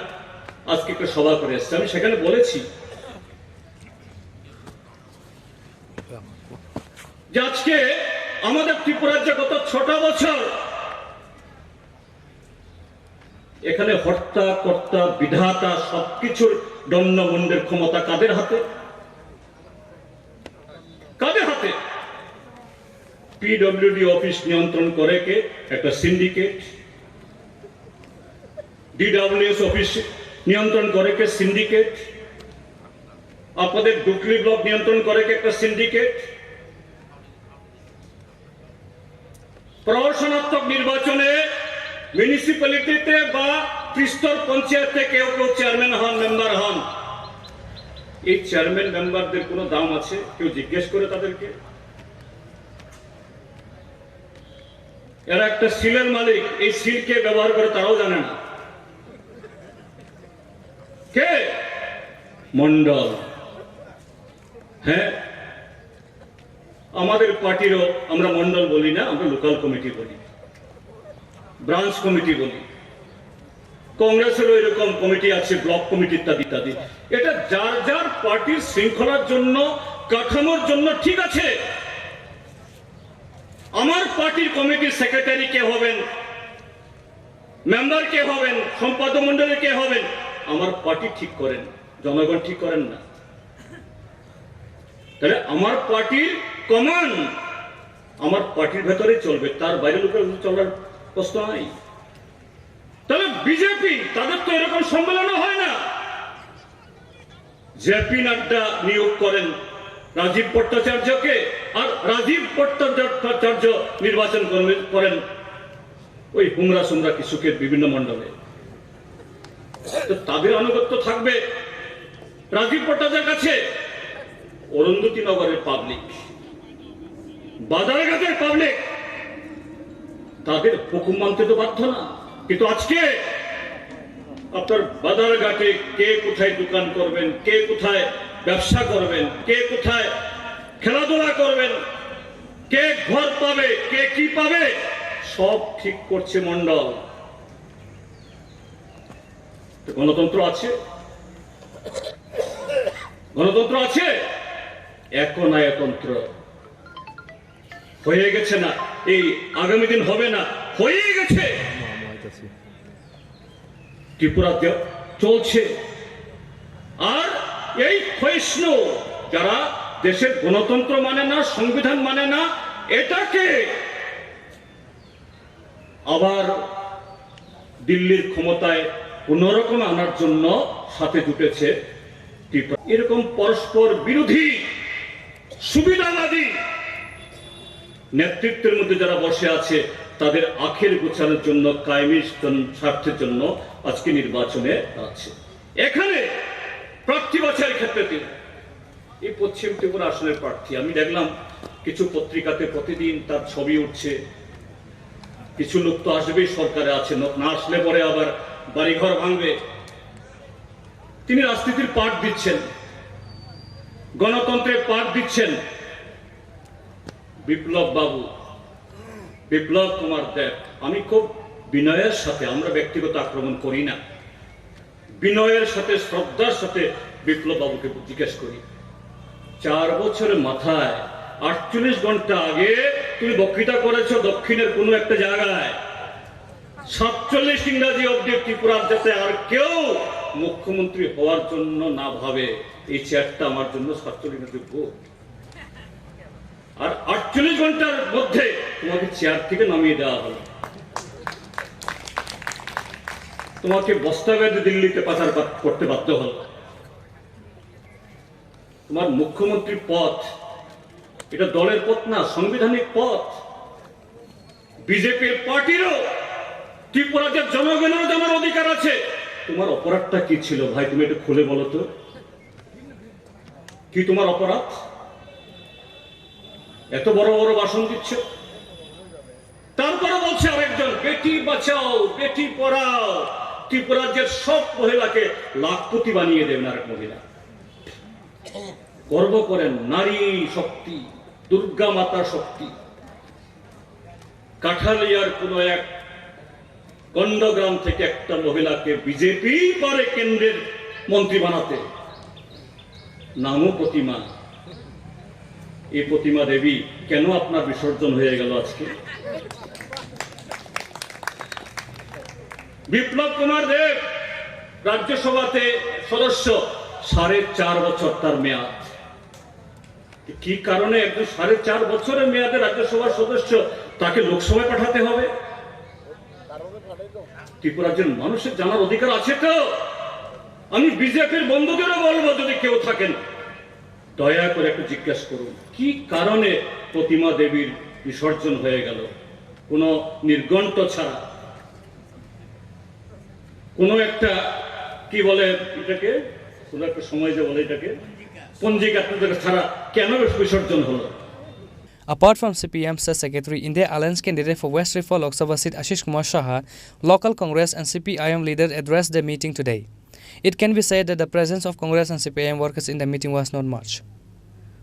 আজকে একটা সভা করে এসেছে। আমি সেখানে বলেছি যে আজকে আমাদের ত্রিপুরার যে গত 6টা বছর এখানে হর্তা কর্তা বিধাতা সবকিছুর দণ্ডমুণ্ডের ক্ষমতা কাদের হাতে? কাদের হাতে? পিডব্লিউডি অফিস নিয়ন্ত্রণ করে কে? একটা সিন্ডিকেট। ডিডব্লিউএস অফিস নিয়ন্ত্রণ করে কে? সিন্ডিকেট। আপনাদের ডুকলি ব্লক নিয়ন্ত্রণ করে কে? একটা সিন্ডিকেট। প্রশাসনাত্মক নির্বাচনে মিউনিসিপ্যালিটিতে বা ত্রিস্তর পঞ্চায়েতে কেউ কেউ চেয়ারম্যান হন, মেম্বার হন। এই চেয়ারম্যান মেম্বারদের কোনো দাম আছে? কেউ জিজ্ঞেস করে তাদেরকে? এরা একটা সিলের মালিক, এই সিল কে ব্যবহার করে তারাও জানে না। কে? মন্ডল। হ্যাঁ, আমাদের পার্টিরও আমরা মন্ডল বলি না, আমরা লোকাল কমিটি বলি, ব্রাঞ্চ কমিটি বলি। কংগ্রেসেরও এরকম কমিটি আছে, ব্লক কমিটি ইত্যাদি ইত্যাদি। এটা যার যার পার্টির শৃঙ্খলার জন্য, কাঠামোর জন্য ঠিক আছে। আমার পার্টির কমিটির সেক্রেটারি কে হবেন, মেম্বার কে হবেন, সম্পাদক মন্ডলী কে হবেন, আমার পার্টি ঠিক করেন, জনগণ ঠিক করেন না। তাহলে আমার পার্টির কমান্ড আমার পার্টির ভেতরে চলবে, তার বাইরে লোকের চলার প্রশ্ন নাই। তাহলে বিজেপি তাদের তো এরকম সম্মেলনও হয় না। জেপি নাড্ডা নিয়োগ করেন রাজীব ভট্টাচার্যকে, আর রাজীব ভট্টাচার্য নির্বাচন করেন ওই হুমরা সুমরা কিছুকে বিভিন্ন মন্ডলে। তাদের আনুগত্য থাকবে রাজীব ভট্টাচার্যের কাছে। অরুন্ধতী নগরের পাবলিক, বাজারঘাটের পাবলিক তাদের হুকুম মানতে তো বাধ্য না। কিন্তু আজকে আপনার বাজারঘাটে কে কোথায় দোকান করবেন, কে কোথায় ব্যবসা করবেন, কে কোথায় খেলাধুলা করবেন, কে ঘর পাবে, কে কি পাবে, সব ঠিক করছে মন্ডল। গণতন্ত্র আছে, গণতন্ত্র আছে, একনায়কতন্ত্র হয়ে গেছে না, এই আগামী দিন হবে না, হয়ে গেছে। ত্রিপুরাতে চলছে। আর এই ক্ষয়িষ্ণু যারা দেশের গণতন্ত্র মানে না, সংবিধান মানে না, এটাকে আবার দিল্লির ক্ষমতায় কোনরকম আনার জন্য সাথে জুটেছে ত্রিপুরা। এরকম পরস্পর বিরোধী সুবিধাবাদী নেতৃত্বের মধ্যে যারা বসে আছে তাদের আখের গোছানোর জন্য, কায়েমি স্বার্থের জন্য আজকে নির্বাচনে আছে। এখানে প্রার্থী বাছাইয়ের ক্ষেত্রে এই পশ্চিম ত্রিপুরা আসনের প্রার্থী আমি দেখলাম কিছু পত্রিকাতে প্রতিদিন তার ছবি উঠছে। কিছু লোক তো আসবেই, সরকারে আছে, না আসলে পরে আবার বাড়িঘর ভাঙবে। তিনি রাজনীতির পাঠ দিচ্ছেন, গণতন্ত্রের পাঠ দিচ্ছেন। বিপ্লব বাবু, বিপ্লব কুমার দেব, আমি খুব বিনয়ের সাথে, আমরা ব্যক্তিগত আক্রমণ করি না, বিনয়ের সাথে শ্রদ্ধার সাথে বিপ্লব বাবুকে জিজ্ঞেস করি, 4 বছরের মাথায় 48 ঘন্টা আগে তুমি বক্তৃতা করেছো দক্ষিণের কোনো একটা জায়গায় 47 ইংরাজি অব্দি ত্রিপুরার যাতে আর কেউ মুখ্যমন্ত্রী হওয়ার জন্য না ভাবে, এই চেয়ারটা আমার জন্য 47 যোগ্য। আর 48 ঘন্টার মধ্যে তোমাকে চেয়ার থেকে নামিয়ে দেওয়া হলো, তোমাকে বস্তা বেঁধে দিল্লিতে পাচার করতে বাধ্য হলো। তোমার মুখ্যমন্ত্রীর পথ এটা দলের পথ না, সাংবিধানিক পথ। বিজেপির পার্টিরও ত্রিপুরা যে জনগণেরও জানার অধিকার আছে। তোমার অপরাধটা কি ছিল ভাই, তুমি একটু খুলে বলো তো, কি তোমার অপরাধ? এত বড় বড় ভাষণ দিচ্ছ, তারপরে বলছে আরেকজন বেটি বাঁচাও বেটি পড়াও, ত্রিপুরাজ্যের সব মহিলাকে লাখপতি বানিয়ে দেবেন আরেক মহিলা। গর্ব করেন নারী শক্তি, দুর্গা মাতা শক্তি। কাঠালিয়ার কোন এক গন্ডগ্রাম থেকে একটা মহিলাকে বিজেপি পারে কেন্দ্রের মন্ত্রী বানাতে, নামও প্রতিমা। এই প্রতিমা দেবী কেন আপনার বিসর্জন হয়ে গেল আজকে? বিপ্লব কুমার দেব রাজ্যসভাতে সদস্য, 4.5 বছর তার মেয়াদ। কি কারণে একজন 4.5 বছরের মেয়াদে রাজ্যসভার সদস্য তাকে লোকসভায় পাঠাতে হবে? ত্রিপুরার মানুষের জানার অধিকার আছে তো? আমি বিজেপির বন্ধুদেরও বলবো, যদি কেউ থাকেন দয়া করে একটু জিজ্ঞাসা করুন কি কারণে প্রতিমা দেবীর বিসর্জন হয়ে গেল, কোন নির্ঘণ্ট ছাড়া, কোন একটা কি বলে এটাকে, কোন একটা সময় যে বলে এটাকে পঞ্জিকা ছাড়া কেন বিসর্জন হলো? Apart from CPM State Secretary, India Alliance candidate for West River Lok Sabha seat Ashish Kumar Saha, local Congress and CPIM leaders addressed the meeting today. It can be said that the presence of Congress and CPIM workers in the meeting was not much.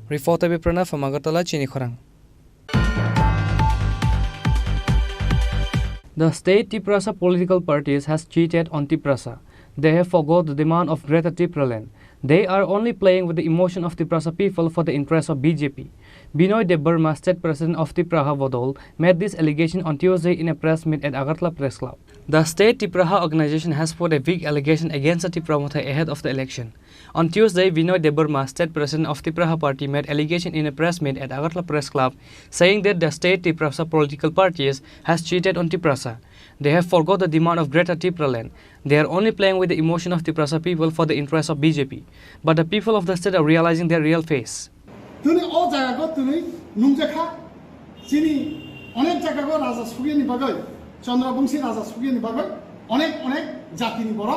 Reporter B. Pranav from Agartala, Chinikhorang. The state Tiprasa political parties has cheated on Tiprasa. They have forgot the demand of Greater Tipraland. They are only playing with the emotion of Tiprasa people for the interest of BJP. Binoy Debarma, state president of Tipraha Vodol, made this allegation on Tuesday in a press meet at Agartala Press Club. The state Tipraha organization has put a big allegation against the Tipramote ahead of the election. On Tuesday, Binoy Debarma, state president of Tipraha party, made allegation in a press meet at Agartala Press Club, saying that the state Tiprasa political parties has cheated on Tiprasa. They have forgot the demand of Greater Tipraland. They are only playing with the emotion of Tiprasa people for the interest of BJP. But the people of the state are realizing their real face. তুমি ও জায়গা তুমি নুমজাখা চিনি অনেক জায়গা রাজা সুগিয়ে বাগৈ চন্দ্রবংশী রাজা সুগিয়ে বাগৈ অনেক অনেক জাতিনি বড়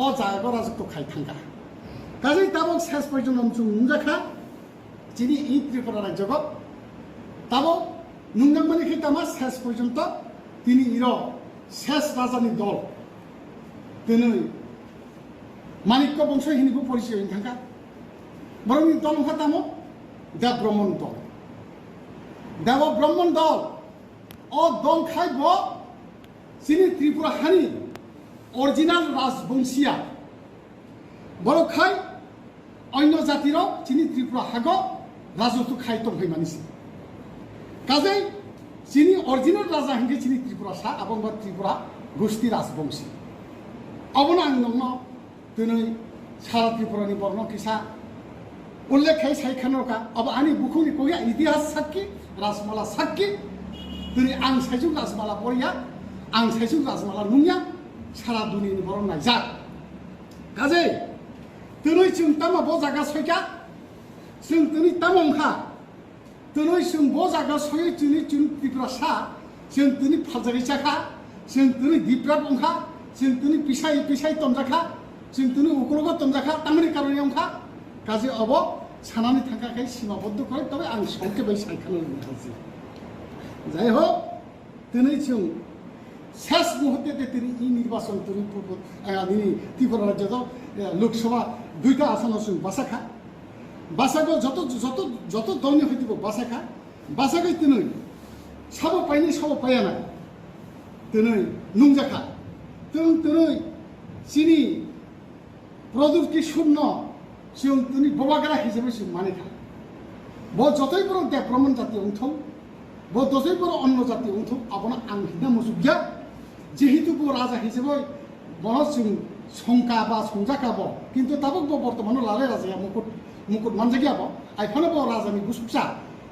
ও জায়গা রাজত্ব খাই থাকা কাজেই তাবক শেষ পর্যন্ত নুমজাখা চিনি এই ত্রিপুরা রাজ্যক তাবক নুমজাক মানে কি তামা শেষ পর্যন্ত তিনি ইর শেষ রাজানি দল তিনি মানিক্য বংশ হিনিবো পরিচয় হয়ে থাকা বরং দল তামক দেবব্রহ্মণ দল দেবব্রহ্মণ দল ও দল খাইব চিনি ত্রিপুরা হানি অরিজিনাল রাজবংশীয়া বড় খাই অন্য জাতির চিনি ত্রিপুরা হাগ রাজত্ব খাইতম হয়ে মানিছে কাজেই চিনি অরিজিনাল রাজা হিংগে চিনি ত্রিপুরা সা এবং ত্রিপুরা গোষ্ঠী রাজবংশী অবনা আং দিनै সারা ত্রিপুরানি বর্ণ কিসা উল্লেখ খাই সাইখানকা अब आनी बुखुनि कोया इतिहास साक्षी राजमाला साक्षी दिनै आं साइजु राजमाला बरिया आं साइजु राजमाला नुया सारा दुनियानि बर नायजा काजे दिनै जों तामा ब जागा सयका जों दिनै तामंखा दिनै जों ब जागा सय दिनै जों त्रिपुरा सा जों दिनै फाजारि जाखा जों दिनै दिप्राब अंखा जों दिनै पिसाय तमजाखा जों दिनै उकलग तमजाखा तामनि कारणे अंखा কাজে অব ছানানি থাকাকে সীমাবদ্ধ করে তবে আমি সংক্ষেপে সাইখানো বলছি যাই হোক তিনি শেষ মুহূর্তে তিনি এই নির্বাচন তিনি ত্রিপুরা রাজ্যত লোকসভা 2টা আসন বাসাখা বাসাগো যত যত যত দলনি হইব বাসাগৈ তিনি সব পাইনি সব পায়া না তিনি নুংজাখা তিনি চিনি প্রদূতি শূন্য जों दिनै बबाग्रा हिसाबै जों मानिखा ब जतै बर देबब्रह्मण जाति अंथौ ব দসই বড় অন্য জাতি উঠু আপনা আংখিনা মুসুগিয়া যেহেতু ব রাজা হিসেবে বড় সংকা বা সংজাকাব কিন্তু তাবক বর্তমানে লালে রাজায়া মুকুট মানজাগিয়াব আইফানে ব রাজানি গুসুকসা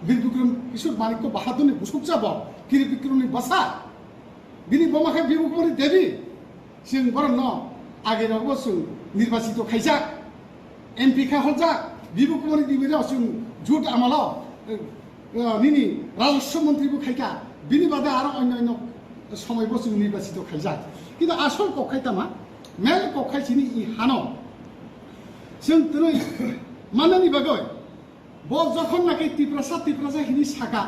বীর বিক্রম কিশোর মানিক্য বাহাদুরনি গুসুকসাব কিরি বিক্রমনি বাসা বিনি বমাখা বিবুকুমারি দেবী जों बर न आगेरावबो जों निर्बाचित खायजाक एमपि खा हलजाक बिबु कुमारी दिबिराव जों जुट आमालाव निनि राजस्व मन्त्रीबो खायका बिनि बादे आरो अन्य समयबो जों निर्बाचित खायजाक किन्तु आसल कखायतामा मेल कखायसिनि इ हानो जों तनै माननि बागै ब जखन नाखि तिप्रासा हिनि साका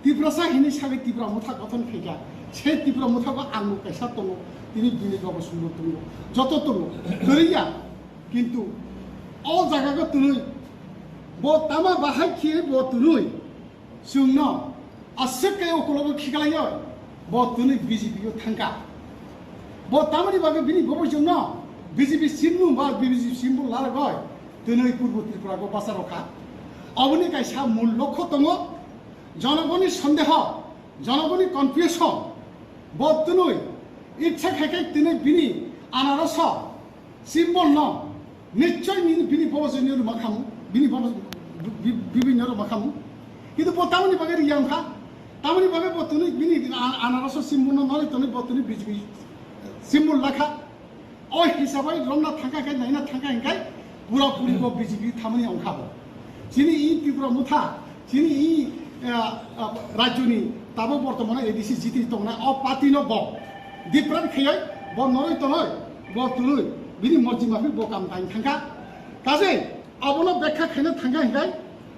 तिप्रा मुथा गठन खायका से तिप्रा मुथाखौ आंगो कायसा दङ তিনি বিনিয়োগ সুন্দর তুলব যত তুলব ধরিয়া কিন্তু অ জায়গাকে তুলই ব তামা বাহাই খেয়ে ব তুলই সুন আসকে অকলব খিকালাই ব তুলি বিজেপিও থাঙ্কা ব তামানি বাগে বিনি বব জন্য বিজেপি সিমনু বা বিজেপি সিম্বল লার গয় তুই পূর্ব ত্রিপুরাকে বাঁচা রক্ষা অবনি কাইসা মূল লক্ষ্য দङ জনগণের সন্দেহ জনগণের কনফিউশন ব তুই ইচ্ছা খাইকাই তিনি বিনি আনারস সিম্বল ন নিশ্চয় বিনি প্রবচনীয় মাখামু বিনি বিভিন্ন মাখামু কিন্তু তামনি বাগে রিয়াংখা তামনি বাগে বতুনি বিনি আনারস সিম্বল নলে তনি বতুনি বিজেপি সিম্বল লাখা ও হিসাবে রমনা থাকাখাই নাইনা থাকাখাই পুরা পুরিব বিজেপি থামনি অংখাব যিনি ই ত্রিপুরা মুথা যিনি ই রাজ্যনি তাবো বর্তমানে এডিসি জিতি দংনা অ পাতি ন ব ডিফারেন্ট খেয়ে ব নয় তনয় ব তুলুই বিনি মর্জি মাফি ব কাম টাইম থাঙ্কা কাজে আবনো ব্যাখ্যা খেনে থাঙ্কা হিকাই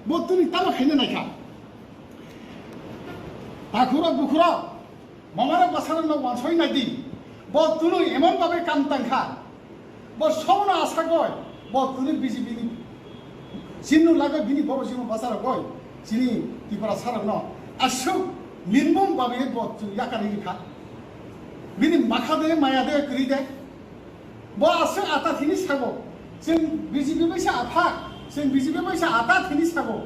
ব তুনি তামা খেনে নাইখা তাখুরা বুখুরা মামারা বাসার ন ওয়ানসই নাইদি ব তুলুই এমন ভাবে কাম টাঙ্খা ব সবনা আশা গয় ব তুলি বিজেপি চিহ্ন লাগে বিনি বড় জীবন বাসার গয় চিনি ত্রিপুরা সারা ন আসুক নির্মম ভাবে ব ইয়াকারি লিখা বিনি মাখা দে মায়া দে করি দে ব আছে আতা থিনি সাগো जों বিজেপি বাইসা আফা जों বিজেপি বাইসা আতা থিনি সাগো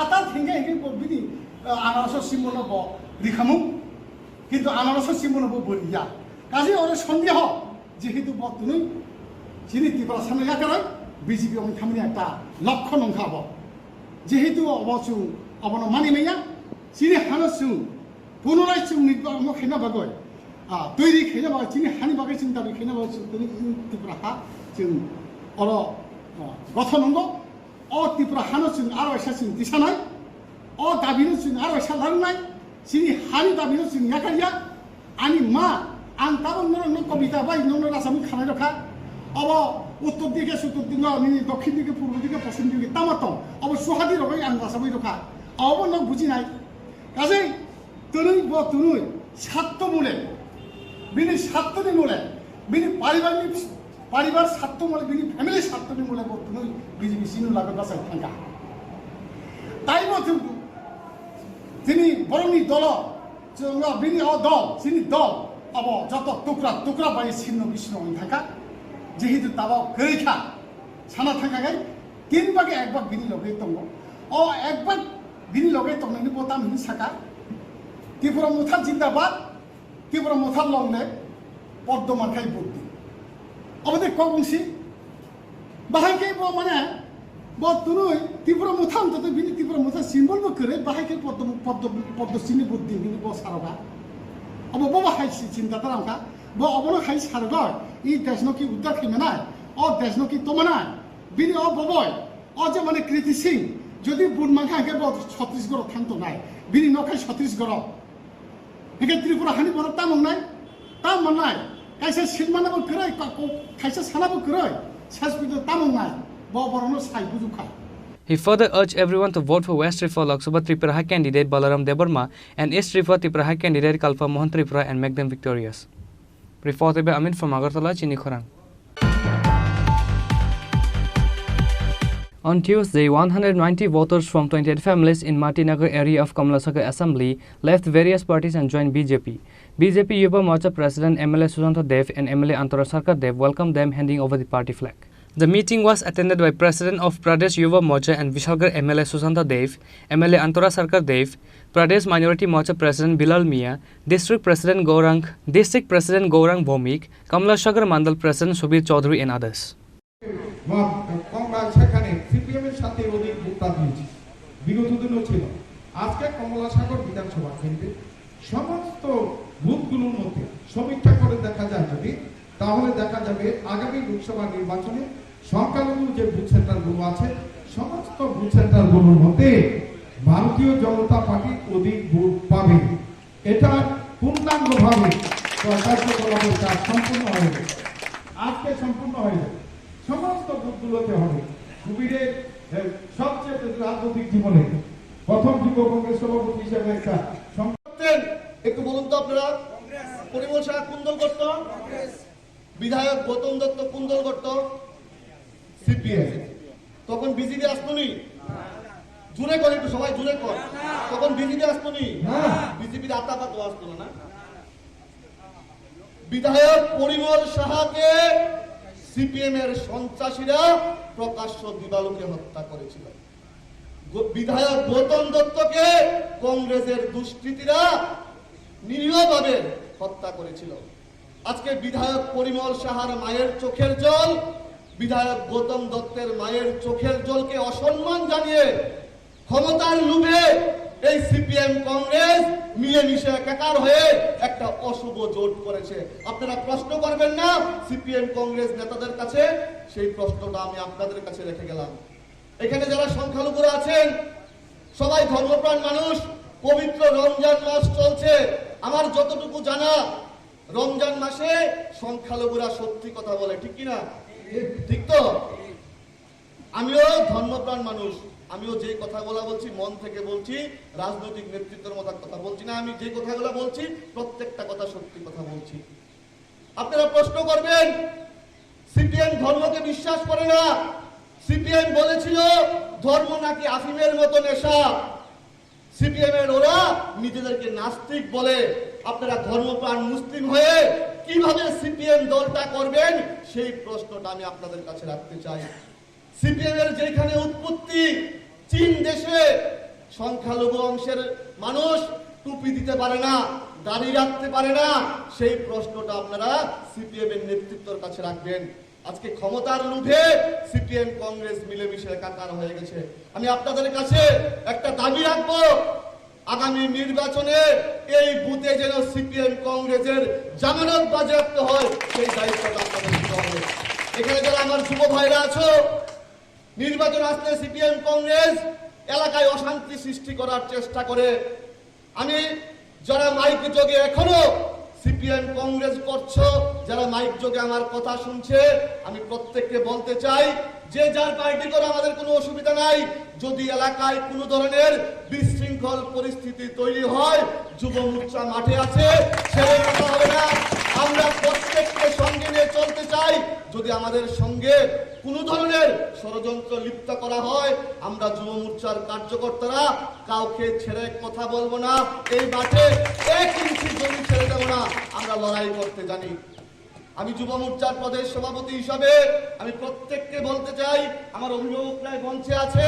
আতা থিঙ্গে হিগে বিনি আনারস সিম্বল ব রিখামু কিন্তু আনারস সিম্বল ব বলিয়া কাজে ওরে সন্দেহ যেহেতু ব তুমি যিনি ত্রিপুরা সামনে ইয়াকারাই বিজেপি আমি থামনি একটা লক্ষ্য নংখাব যেহেতু অবচুং অবন মানি মাইয়া যিনি হানসুং পুনরায় চুং নির্বাচন খেনা বাগয় তৈরি খেলে বা চিনি হানি বাগে চিন দাবি খেলে বা ত্রিপুরা হা जों অল গঠন নঙ্গ অ ত্রিপুরা হানো जों আরো এসা जों দিশানাই অ দাবিনো जों আরো এসা লারনাই চিনি হানি দাবিনো जों ইয়াকারিয়া আনি মা আং তাবো নরং কবিতা বাই নন রাসামু খানাই রখা অব উত্তর দিকে সুত্তর দিকে দক্ষিণ দিকে পূর্ব দিকে পশ্চিম দিকে তামাতং অব সুহাদি রবাই আং রাসামুই রখা অব নক বুঝিনাই কাজেই তুনুই ব তুনুই স্বার্থ মূলে বিনি স্বার্থনি মূলে বিনি পারিবার স্বার্থ মূলে বিনি ফ্যামিলি স্বার্থনি মূলে বর্তমানে বিজেপি সিনু লাগে বাসায় থাকা তাই মতো তিনি বরংনি দল বিনি অ দল তিনি দল অব যত টুকরা বাই ছিন্ন বিচ্ছিন্ন হয়ে থাকা যেহেতু তাবাও গরেখা সানা থাকা গাই 3 ভাগে 1 ভাগ বিনি লগে দङ অ 1 ভাগ বিনি লগে দংनायनि বতাम हिनि साका ত্রিপুরা মুথা জিন্দাবাদ ত্রিপুরা মুথার লংনে পদ্মমার্কাই বুদ্ধি আমাদের কংসি বাহাইকে মানে বতুনুই ত্রিপুরা মুথা অন্তত বিনি ত্রিপুরা মুথা সিম্বল বকরে বাহাইকে পদ্মসিনি বুদ্ধি বিনি ব সারগা अब बाबा हाई चिंता तरंगा ब अबनो हाई सारगय इ देशनो की उद्धार खिमेना ओ देशनो की तमना बिनि ओ बबय ओ जे माने क्रिटिसिं যদি বুনমাখা কে ব ছত্তিশগড় থানতো নাই বিনি নখাই ছত্তিশগড় একে ত্রিপুরা হানি বড় তামং নাই তাম মানাই কাইসা সিলমানাবো করাই কাইসা সানাবো করাই সাসপিটো তামং নাই ব বড়নো সাই বুজুখা He further urged everyone to vote for West Tripura Lok Sabha Tripura candidate Balaram Debarma and East Tripura candidate Kalpa Mohan Tripura and make them victorious. Reported by Amin from Agartala, Chini Khorang. On Tuesday, 190 voters from 28 families in Matinagar area of Kamlasagar Assembly left various parties and joined BJP. BJP Yuva Morcha President MLA Sujanto Dev and MLA Antara Sarkar Dev welcomed them handing over the party flag. The meeting was attended by President of Pradesh Yuva Morcha and Vishalgarh MLA Susanta Dev, MLA Antara Sarkar Dev, Pradesh Minority Morcha President Bilal Mia, District President Gaurang Bhomik, Kamlashagar Mandal President Subir Chaudhary and others. আমরা সেখানে সিপিএমের সাথে অধিক ভোটটা দিয়েছি, বিগত দিনও ছিল। আজকে কমলাসাগর বিধানসভা কেন্দ্রে সমস্ত বুথগুলোর মধ্যে সমীক্ষা করে দেখা যায় যদি, তাহলে দেখা যাবে আগামী লোকসভা নির্বাচনে সংখ্যালঘু যে বুথ সেন্টারগুলো আছে সমস্ত বুথ সেন্টারগুলোর মধ্যে ভারতীয় জনতা পার্টি অধিক ভোট পাবে। এটা পূর্ণাঙ্গভাবে কার্যকলাপের কাজ সম্পূর্ণ হয়ে যাবে, আজকে সম্পূর্ণ হয়ে যাবে। সমস্ত বুথগুলোতে হবে। সুবীরের সবচেয়ে রাজনৈতিক জীবনে প্রথম যুব কংগ্রেস সভাপতি হিসেবে একটা একটু বলুন তো আপনারা, পরিমল সাহা কোন দল করত? বিধায়ক গৌতম দত্ত কোন দল করত? সিপিএম। তখন বিজেপি আসতনি? জুড়ে কর একটু, সবাই জুড়ে কর। তখন বিজেপি আসতনি? বিজেপির আতাপাত আসতো না। বিধায়ক পরিমল সাহাকে সিপিএম এর সন্ত্রাসীরা প্রকাশ্য দিবালোকে হত্যা করেছিল। বিধায়ক গৌতম দত্তকে কংগ্রেসের দুষ্কৃতীরা নিরীহভাবে হত্যা করেছিল। আজকে বিধায়ক পরিমল সাহার মায়ের চোখের জল, বিধায়ক গৌতম দত্তের মায়ের চোখের জলকে অসম্মান জানিয়ে ক্ষমতার লোভে এই সিপিএম কংগ্রেস মিলেমিশে একাকার হয়ে একটা অশুভ জোট করেছে। আপনারা প্রশ্ন করবেন না সিপিএম কংগ্রেস নেতাদের কাছে? সেই প্রশ্নটা আমি আপনাদের কাছে রেখে গেলাম। এখানে যারা সংখ্যালঘুরা আছেন সবাই ধর্মপ্রাণ মানুষ। পবিত্র রমজান মাস চলছে। আমার যতটুকু জানা, রমজান মাসে সংখ্যালঘুরা সত্যি কথা বলে, ঠিক কিনা? ঠিক তো? আমিও ধর্মপ্রাণ মানুষ, আমিও যে কথাগুলো বলছি মন থেকে বলছি, রাজনৈতিক নেতৃত্বের মতো কথা বলছি না। আমি যে কথাগুলো বলছি প্রত্যেকটা কথা সত্যি কথা বলছি। আপনারা প্রশ্ন করবেন সিপিএম ধর্মকে বিশ্বাস করে না। সিপিএম বলেছিল ধর্ম নাকি আফিমের মতো নেশা। সিপিএম এর ওরা নিজেদেরকে নাস্তিক বলে। আপনারা ধর্মপ্রাণ মুসলিম হয়ে কিভাবে সিপিএম দলটা করবেন সেই প্রশ্নটা আমি আপনাদের কাছে রাখতে চাই। সিপিএম এর যেখানে উৎপত্তি চীন দেশে, সংখ্যালঘু অংশের মানুষ টুপি দিতে পারে না, দাড়ি রাখতে পারে না, সেই প্রশ্নটা আপনারা সিপিএম এর নেতৃত্বের কাছে রাখবেন। আজকে ক্ষমতার লোভে সিপিএম কংগ্রেস মিলেমিশে একাকার হয়ে গেছে। আমি আপনাদের কাছে একটা দাবি রাখবো, আগামী নির্বাচনে এই বুথে যেন সিপিএম কংগ্রেসের জামানত বাজেয়াপ্ত হয়, সেই দায়িত্বটা আপনাদের নিতে হবে। এখানে যারা আমার যুব ভাইরা আছো, নির্বাচন আসলে সিপিএম কংগ্রেস এলাকায় অশান্তি সৃষ্টি করার চেষ্টা করে। আমি যারা মাইক যোগে এখনো সিপিএম কংগ্রেস করছো, যারা মাইক যোগে আমার কথা শুনছে, আমি প্রত্যেককে বলতে চাই যে যার পার্টি করে আমাদের কোনো অসুবিধা নাই। যদি এলাকায় কোনো ধরনের বিশৃঙ্খল পরিস্থিতি তৈরি হয়, যুব মোর্চা মাঠে আছে, ছেড়ে কথা হবে না। আমরা প্রত্যেককে সঙ্গে নিয়ে চলতে চাই। যদি আমাদের সঙ্গে কোনো ধরনের ষড়যন্ত্র লিপ্ত করা হয়, আমরা যুব মোর্চার কার্যকর্তারা কাউকে ছেড়ে কথা বলবো না। এই মাঠে 1 ইঞ্চি জমি ছেড়ে দেবো না। আমরা লড়াই করতে জানি। আমি যুব মোর্চার প্রদেশ সভাপতি হিসাবে আমি প্রত্যেককে বলতে চাই, আমার অভিভাবকরাই মঞ্চে আছে,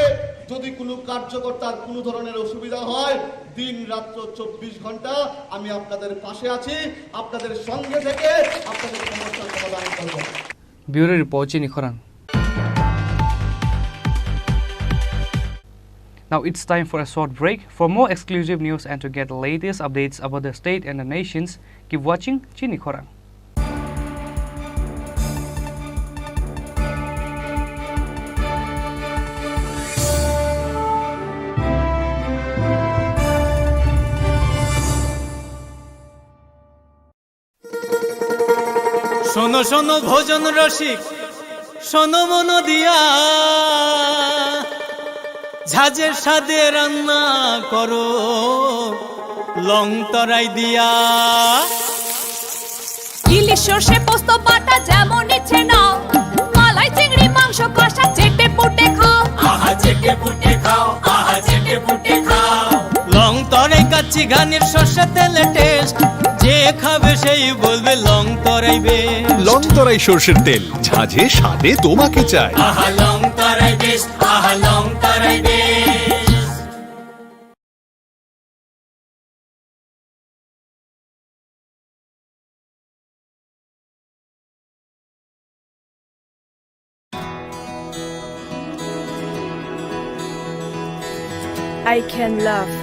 যদি কোনো কার্যকর্তার কোনো ধরনের অসুবিধা হয়, দিন রাত্র 24 ঘন্টা আমি আপনাদের পাশে আছি, আপনাদের সঙ্গে থেকে আপনাদের সমস্যার সমাধান করব। Bureau Report, Chini Khoran. Now it's time for a short break. For more exclusive news and to get the latest updates about the state and the nations, keep watching Chini Khoran. শোনো শোনো ভোজন রসিক, শোনো মন দিয়া, ঝাঁঝের স্বাদে রান্না করো লং তরাই দিয়া। ইলিশ সর্ষে পোস্ত বাটা যেমন ইচ্ছে নাও, মালাই চিংড়ি মাংস কষা চেটে পুটে খাও, আহা চেটে পুটে খাও, আহা চেটে পুটে খাও। লং তরাই কাচ্চি ঘানির সর্ষে তেলে টেস্ট, যে খাবে সেই বলবে লং তরাইবে। লং তরাই সর্ষের তেল, ঝাঁঝে স্বাদে তোমাকে চাই। আহা লং তরাই বেশ, আহা লং তরাই বেশ। I can love.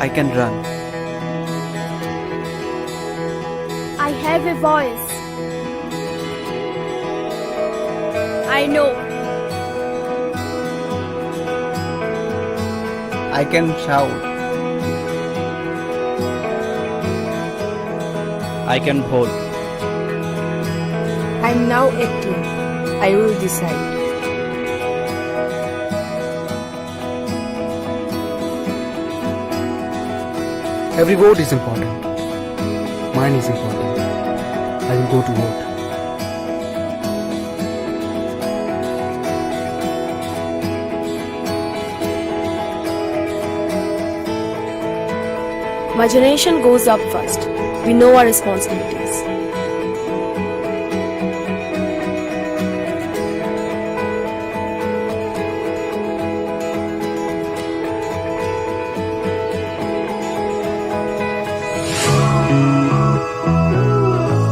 I can run. I have a voice. I know. I can shout. I can hold. I'm now acting. I will decide. Every vote is important. Mine is important. I will go to vote. My generation goes up first. We know our responsibilities.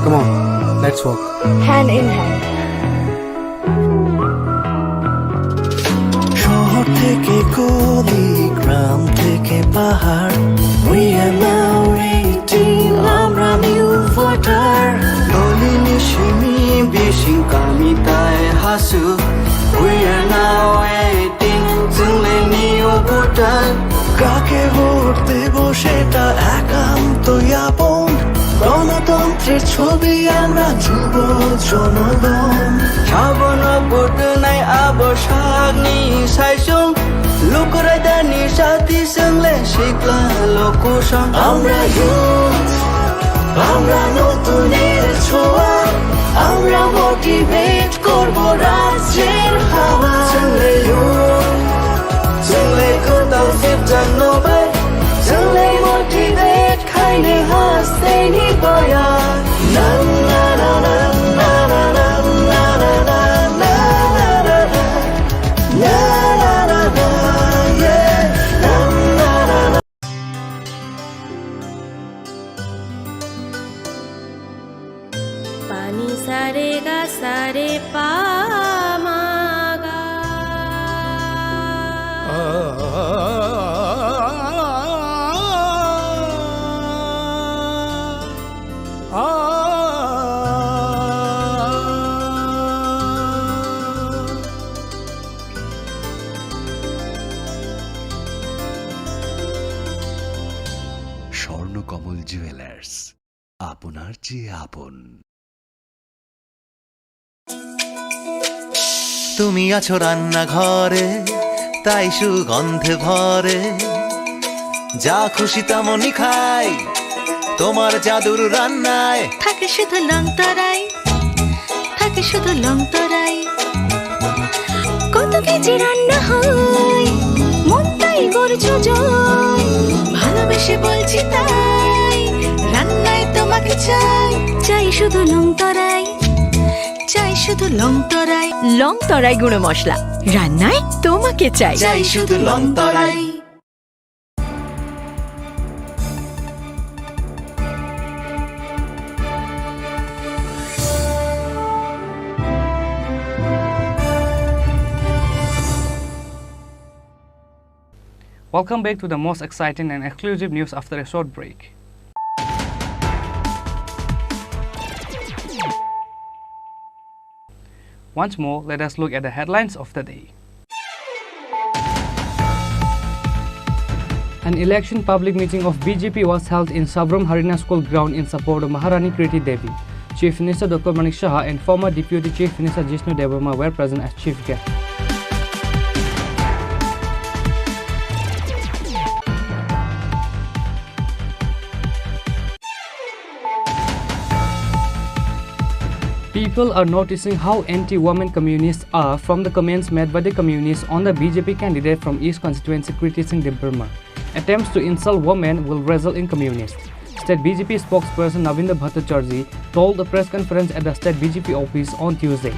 Come on, let's walk. Hand in hand. শহর থেকে গলি, গ্রাম থেকে পাহাড়, we are now 18, আমরা new voter. Nalini Simi বিশিং কামিতায় Hasu, we are now 18, जोंलाय new voter. কাকে vote দেব সেটা একান্তই আপন, গণতন্ত্রের ছবি আমরা যুব জনগণ। সাবন ভোট নাই আবসাগনি সাইসং, লুকরাই দানি সাথী সঙ্গে শিখলা লোকসং। আমরা ইউথ, আমরা নতুনের ছোঁয়া, আমরা মোটিভেট করব রাজ্যের হাওয়া। সঙ্গে ইউথ, সঙ্গে কোথাও ফিরতাম নবাই, সঙ্গে মোটিভেট খাইনে হাসতে নিবয়া। না না না না না না না না না না না না না না না না, yeah, na na na na. Pani sare ga sare pa ma ga. Swarnakamal jewellers, আপনার চেয়ে আপন। তুমি আছো রান্নাঘরে, তাই সুগন্ধে ভরে, যা খুশি তেমনই খাই তোমার জাদুর রান্নায়। থাকে শুধু লং তরাই, থাকে শুধু লং তরাই, কত কেজি রান্না হয় মন তাই করছো জয়। ভালোবেসে বলছি তাই, রান্নায় তোমাকে চাই, চাই শুধু লং তরাই, চাই শুধু লং তরাই। লং তরাই গুঁড়ো মশলা, রান্নায় তোমাকে চাই। চাই শুধু long Terai. Welcome back to the most exciting and exclusive news after a short break. Once more, let us look at the headlines of the day. An election public meeting of BJP was held in Savram Harina School ground in support of Maharani Kriti Devi. Chief Minister Dr. Manik Saha and former Deputy Chief Minister Jishnu Devarma were present as chief guests. People are noticing how anti-women communists are from the comments made by the communists on the BJP candidate from East constituency Kriti Singh Devarma. Attempts to insult women will result in communists State BJP spokesperson Navinder Bhattacharjee told a press conference at the State BJP office on Tuesday.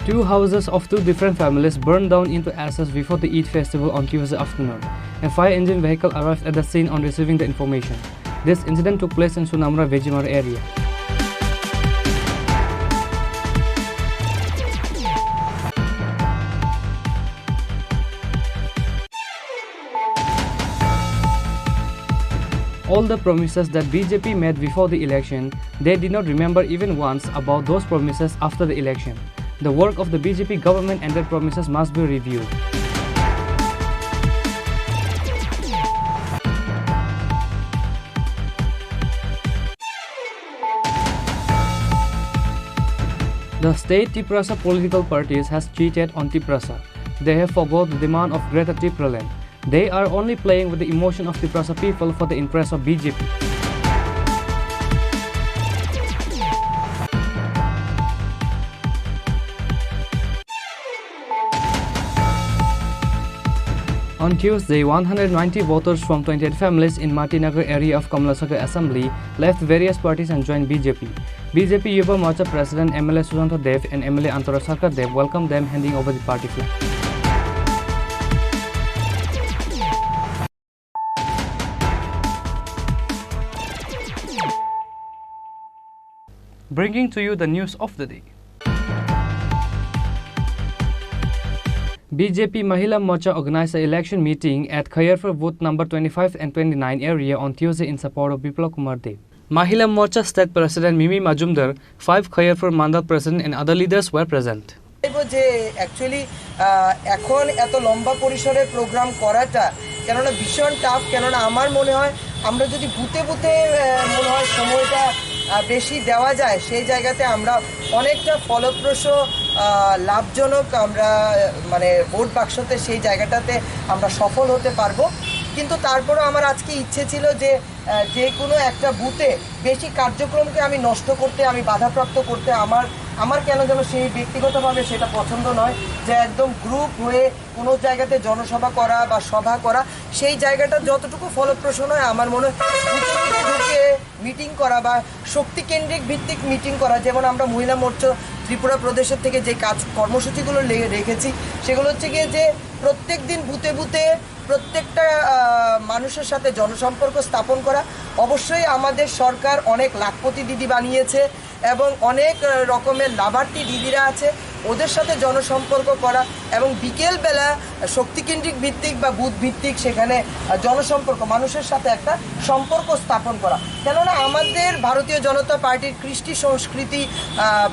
Two houses of two different families burned down into ashes before the Eid festival on Tuesday afternoon. A fire engine vehicle arrived at the scene on receiving the information. This incident took place in Sunamra Vejimar area. All the promises that BJP made before the election, they did not remember even once about those promises after the election. The work of the BJP government and their promises must be reviewed. The state Tiprasa political parties has cheated on Tiprasa. They have forgot the demand of Greater Tipraland. They are only playing with the emotion of Tiprasa people for the interest of BJP. On Tuesday, 190 voters from 28 families in Matinagar area of Kamlasagar Assembly left various parties and joined BJP. BJP Yuva Morcha President MLA Sujanta Dev and MLA Antara Sarkar Dev welcomed them, handing over the party flag. Bringing to you the news of the day. BJP Mahila Morcha organized an election meeting at Khayarpur booth number 25 and 29 area on Tuesday in support of Biplab Kumar Dev. Mahila Morcha State President Mimi Majumdar, 5 Khayarpur Mandal President and other leaders were present. যে actually এখন এত লম্বা পরিসরের programme করাটা কেননা ভীষণ tough, কেননা আমার মনে হয় আমরা যদি বুথে বুথে মনে হয় সময়টা বেশি দেওয়া যায়, সেই জায়গাতে আমরা অনেকটা ফলপ্রসূ লাভজনক আমরা মানে ভোট বাক্সতে সেই জায়গাটাতে আমরা সফল হতে পারবো। কিন্তু তারপরেও আমার আজকে ইচ্ছে ছিল যে যে কোনো একটা বুথে বেশি কার্যক্রমকে আমি নষ্ট করতে, আমি বাধাপ্রাপ্ত করতে আমার কেন যেন সেই ব্যক্তিগতভাবে সেটা পছন্দ নয় যে একদম গ্রুপ হয়ে কোনো জায়গাতে জনসভা করা বা সভা করা, সেই জায়গাটা যতটুকু ফলপ্রসূ নয় আমার মনে হয় বুথে বুথে ঢুকে মিটিং করা বা শক্তিকেন্দ্রিক ভিত্তিক মিটিং করা। যেমন আমরা মহিলা মোর্চা ত্রিপুরা প্রদেশের থেকে যে কর্মসূচিগুলো রেখেছি সেগুলো হচ্ছে গিয়ে যে প্রত্যেক দিন বুথে বুথে প্রত্যেকটা মানুষের সাথে জনসম্পর্ক স্থাপন করা। অবশ্যই আমাদের সরকার অনেক লাখপতি দিদি বানিয়েছে এবং অনেক রকমের লাভার্থী দিদিরা আছে, ওদের সাথে জনসম্পর্ক করা এবং বিকেলবেলা শক্তিকেন্দ্রিক ভিত্তিক বা বুথ ভিত্তিক সেখানে জনসম্পর্ক মানুষের সাথে একটা সম্পর্ক স্থাপন করা। কেননা আমাদের ভারতীয় জনতা পার্টির কৃষ্টি সংস্কৃতি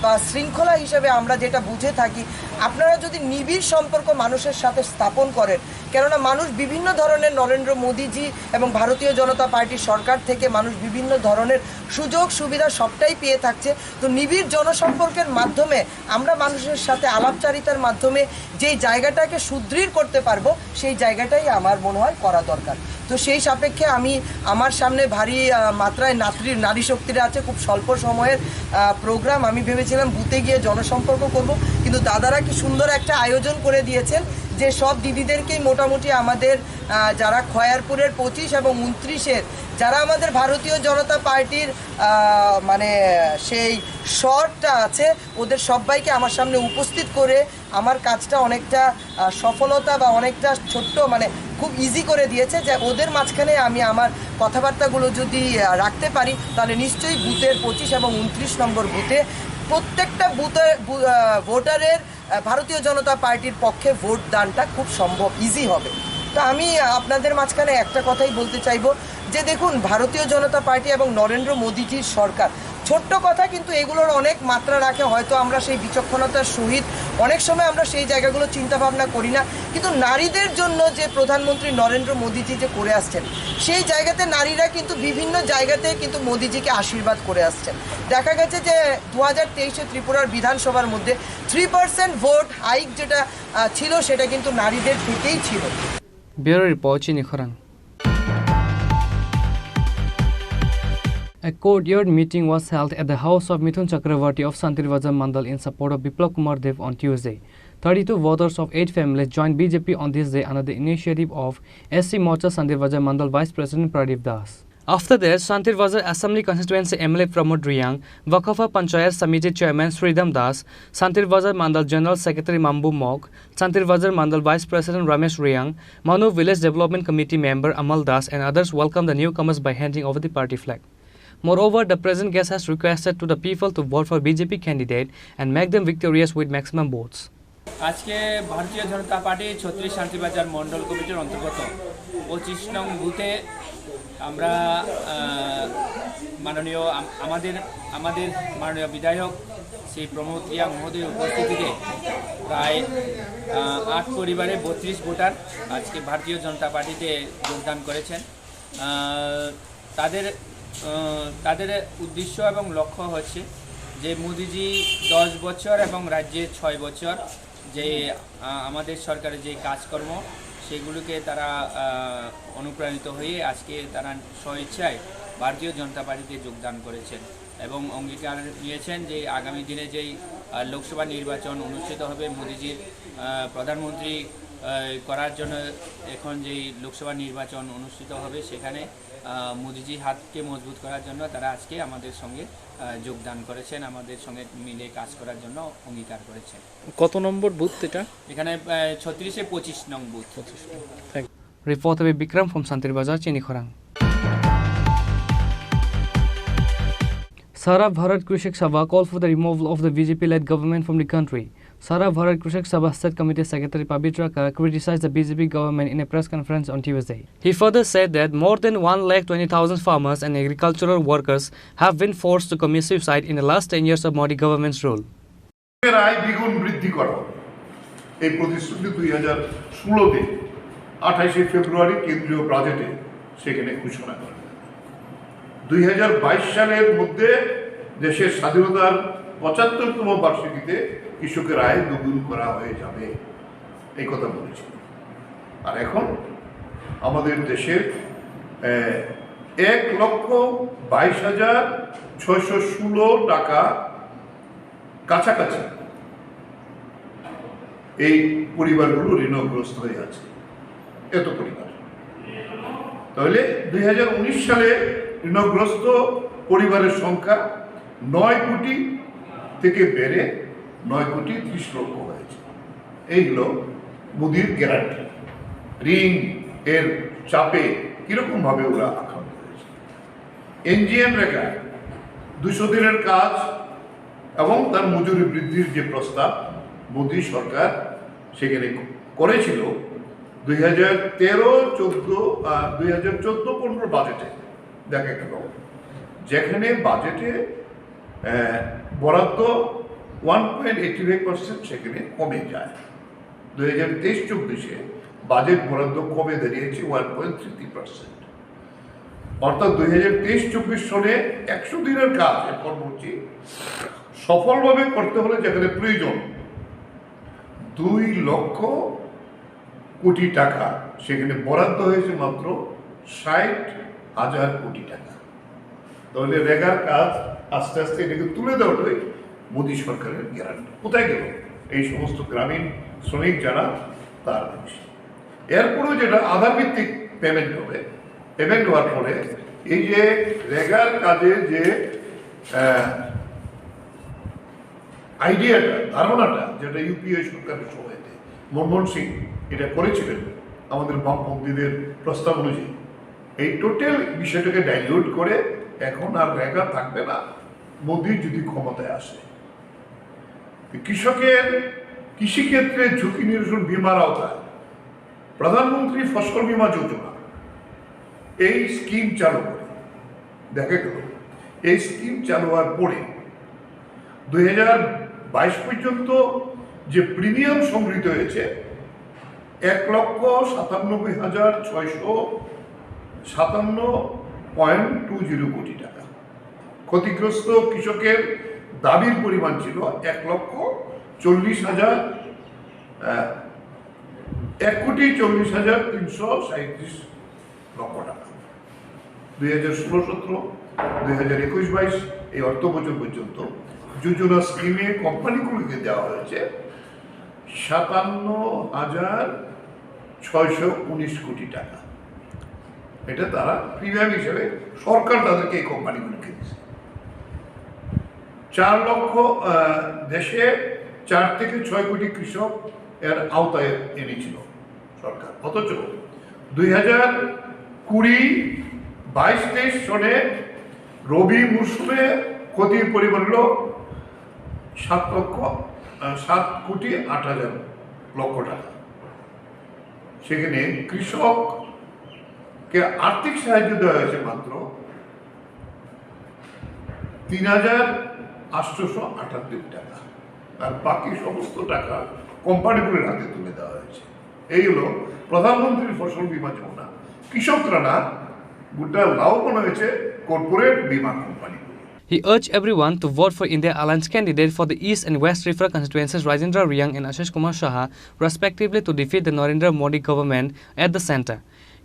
বা শৃঙ্খলা হিসেবে আমরা যেটা বুঝে থাকি, আপনারা যদি নিবিড় সম্পর্ক মানুষের সাথে স্থাপন করেন, কেননা মানুষ বিভিন্ন ধরনের নরেন্দ্র মোদীজি এবং ভারতীয় জনতা পার্টির সরকার থেকে মানুষ বিভিন্ন ধরনের সুযোগ সুবিধা সবটাই পেয়ে থাকছে। তো নিবিড় জনসম্পর্কের মাধ্যমে আমরা মানুষের সাথে আলাপচারিতার মাধ্যমে যেই জায়গাটাকে সুদৃঢ় করতে পারবো, সেই জায়গাটাই আমার মনে হয় করা দরকার। তো সেই সাপেক্ষে আমি আমার সামনে ভারী মাত্রায় নারী শক্তিরা আছে, খুব স্বল্প সময়ের প্রোগ্রাম। আমি ভেবেছিলাম বুথে গিয়ে জনসম্পর্ক করব, কিন্তু দাদারা কি সুন্দর একটা আয়োজন করে দিয়েছেন যে সব দিদিদেরকেই মোটামুটি আমাদের যারা খয়ারপুরের 25 এবং 29-এর যারা আমাদের ভারতীয় জনতা পার্টির মানে সেই শর্টটা আছে, ওদের সবাইকে আমার সামনে উপস্থিত করে আমার কাজটা অনেকটা সফলতা বা অনেকটা ছোট্ট মানে খুব ইজি করে দিয়েছে। যে ওদের মাঝখানে আমি আমার কথাবার্তাগুলো যদি রাখতে পারি, তাহলে নিশ্চয়ই বুথের 25 এবং 29 নম্বর বুথে প্রত্যেকটা ভোটারের ভারতীয় জনতা পার্টির পক্ষে ভোট দানটা খুব সম্ভব, ইজি হবে। তো আমি আপনাদের মাঝখানে একটা কথাই বলতে চাইবো যে দেখুন, ভারতীয় জনতা পার্টি এবং নরেন্দ্র মোদীজির সরকার ছোট্ট কথা, কিন্তু এগুলোর অনেক মাত্রা রাখে। হয়তো আমরা সেই বিচক্ষণতার সহিত অনেক সময় আমরা সেই জায়গাগুলো চিন্তা ভাবনা করি না, কিন্তু নারীদের জন্য যে প্রধানমন্ত্রী নরেন্দ্র মোদীজি যে করে আসছেন, সেই জায়গাতে নারীরা কিন্তু বিভিন্ন জায়গাতে কিন্তু মোদীজিকে আশীর্বাদ করে আসছেন। দেখা গেছে যে 2023-এ ত্রিপুরার বিধানসভার মধ্যে 3% ভোট হাইক যেটা ছিল, সেটা কিন্তু নারীদের থেকেই ছিল। Bureau Report, Chini Khoran. A courtyard meeting was held at the house of Mithun Chakravarti of Santirvaja Mandal in support of Biplab Kumar Dev on Tuesday. 32 voters of 8 families joined BJP on this day under the initiative of SC Morcha Santirvaja Mandal Vice President Pradeep Das. After that, Santirvaja Assembly Constituency MLA Pramod Riyang, Wakafa Panchayat Samiti Chairman Sridham Das, Santirvaja Mandal General Secretary Mambu Mok, Santirvaja Mandal Vice President Ramesh Riyang, Manu Village Development Committee member Amal Das and others welcomed the newcomers by handing over the party flag. Moreover, the present guest has requested to the people to vote for BJP candidate and make them victorious with maximum votes. আজকে ভারতীয় জনতা party 36 Shantibazar Mondal কমিটির অন্তর্গত 25 নং বুথে আমরা মাননীয় আমাদের মাননীয় বিধায়ক শ্রী প্রমোদ রিয়াং মহোদয়ের উপস্থিতিতে প্রায় 8 পরিবারে 32 ভোটার আজকে ভারতীয় জনতা পার্টিতে যোগদান করেছেন। তাদের উদ্দেশ্য এবং লক্ষ্য হচ্ছে যে মোদিজি 10 বছর এবং রাজ্যে 6 বছর যে আমাদের সরকারের যে কাজকর্ম সেগুলোকে তারা অনুপ্রাণিত হয়ে আজকে তারা স্বইচ্ছায় ভারতীয় জনতা পার্টিতে যোগদান করেছেন এবং অঙ্গীকার নিয়েছেন যে আগামী দিনে যেই লোকসভা নির্বাচন অনুষ্ঠিত হবে মোদিজির প্রধানমন্ত্রী করার জন্য এখন যেই লোকসভা নির্বাচন অনুষ্ঠিত হবে সেখানে মোদিজি হাতকে মজবুত করার জন্য তারা আজকে আমাদের সঙ্গে যোগদান করেছেন, আমাদের সঙ্গে মিলে কাজ করার জন্য অঙ্গীকার করেছেন। কত নম্বর বুথ এটা? এখানে 36 এ 25 নং booth. Reporter by Bikram from Santirvaja, Chinikhorang. Sara Bharat Krishak Sabha called for the removal of the BJP-led government from the country. Sara Bharat Krishak Sabha State Committee Secretary Pabitra Kar criticized the BJP government in a press conference on Tuesday. He further said that more than 1,20,000 farmers and agricultural workers have been forced to commit suicide in the last 10 years of Modi government's rule. আয় দ্বিগুণ বৃদ্ধি করা এই প্রতিশ্রুতি 2016-তে 28 ফেব্রুয়ারি কেন্দ্রীয় বাজেটে সেখানে ঘোষণা করা। 2022 সালের মধ্যে দেশের স্বাধীনতার 75তম বার্ষিকীতে কৃষকের আয় দ্বিগুণ করা হয়ে যাবে এই কথা বলেছিল। আর এখন আমাদের দেশের 1,22,616 টাকা কাছাকাছি এই পরিবারগুলো ঋণগ্রস্ত হয়ে আছে। এত পরিবার তাহলে 2019 সালে ঋণগ্রস্ত পরিবারের সংখ্যা 9 কোটি থেকে বেড়ে 9 কোটি 30 লক্ষ হয়েছে। এইগুলো মোদির গ্যারান্টি। ঋণ এর চাপে কিরকম ভাবে ওরা আক্রান্ত হয়েছে। এনজিএম রেখা 200 দিনের কাজ এবং তার মজুরি বৃদ্ধির যে প্রস্তাব মোদি সরকার সেখানে করেছিল 2013-14 বাজেটে দেখা গেল যেখানে বাজেটে বরাদ্দ 1.85% সেখানে কমে যায়। 2023-24-এ বাজেট বরাদ্দ কমে দাঁড়িয়েছে 1.33%। অর্থাৎ 2023-24 সনে 100 দিনের কাজ কর্মসূচি সফলভাবে করতে হলে যেখানে প্রয়োজন 2 লক্ষ কোটি টাকা সেখানে বরাদ্দ হয়েছে মাত্র 60,000 কোটি টাকা। তাহলে রেগার কাজ আস্তে আস্তে এটাকে তুলে দেওয়াটাই মোদী সরকারের গ্যারান্টি। কোথায় গেল এই সমস্ত গ্রামীণ শ্রমিক যারা তার এরপরেও যেটা আধার ভিত্তিক পেমেন্ট হবে, পেমেন্ট হওয়ার পরে এই যে রেগার কাজে যে আইডিয়াটা ধারণাটা যেটা ইউপিএ সরকারের সময়তে মনমোহন সিং এটা করেছিলেন আমাদের বামপন্থীদের প্রস্তাব অনুযায়ী, এই টোটাল বিষয়টাকে ডাইলিউট করে এখন আর রেগা থাকবে না মোদি যদি ক্ষমতায় আসে। কৃষকের কৃষিক্ষেত্রে ঝুঁকি নিরসন বীমার আওতায় প্রধানমন্ত্রী ফসল বীমা যোজনা এই স্কিম চালু করে দেখা গেল এই স্কিম চালু হওয়ার পরে 2022 পর্যন্ত যে প্রিমিয়াম সংগৃহীত হয়েছে 1,97,657.20 কোটি টাকা। ক্ষতিগ্রস্ত কৃষকের দাবির পরিমাণ ছিল 1,40,337 লক্ষ টাকা। 2016-17, 2021-22 এই অর্থ বছর পর্যন্ত যোজনা স্কিমে কোম্পানিগুলোকে দেওয়া হয়েছে 57,619 কোটি টাকা। এটা তারা প্রিমিয়াম হিসেবে সরকার তাদেরকে এই কোম্পানিগুলোকে দিচ্ছে। 4 লক্ষ দেশে 4 থেকে 6 কোটি কৃষক এর আওতায় এনেছিল সরকার। অথচ 2020-22 সনে রবি মৌসুমে ক্ষতির পরিমাণ হল 7,08,00,000 টাকা। সেখানে কৃষককে আর্থিক সাহায্য দেওয়া হয়েছে মাত্র 3,878 টাকা, আর বাকি সমস্ত টাকা কোম্পানিগুলোর হাতে তুলে দেওয়া হয়েছে। এই হলো প্রধানমন্ত্রীর ফসল বীমা যোজনা। কৃষকরা না, গোটা লাভবান হয়েছে কর্পোরেট বীমা company. He urged everyone to vote for India Alliance candidate for the East and West Tripura constituencies Rajendra Riang and Ashish Kumar Saha, respectively, to defeat the Narendra Modi government at the centre.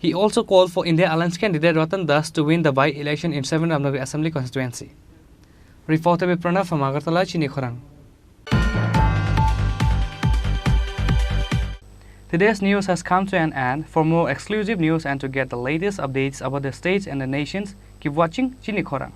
He also called for India Alliance candidate Ratan Das to win the by-election in 7 Ramnagar Assembly constituency. Reported by Pranav from Agartala, Chinikhorang. Today's news has come to an end. For more exclusive news and to get the latest updates about the states and the nations, keep watching Chinikhorang.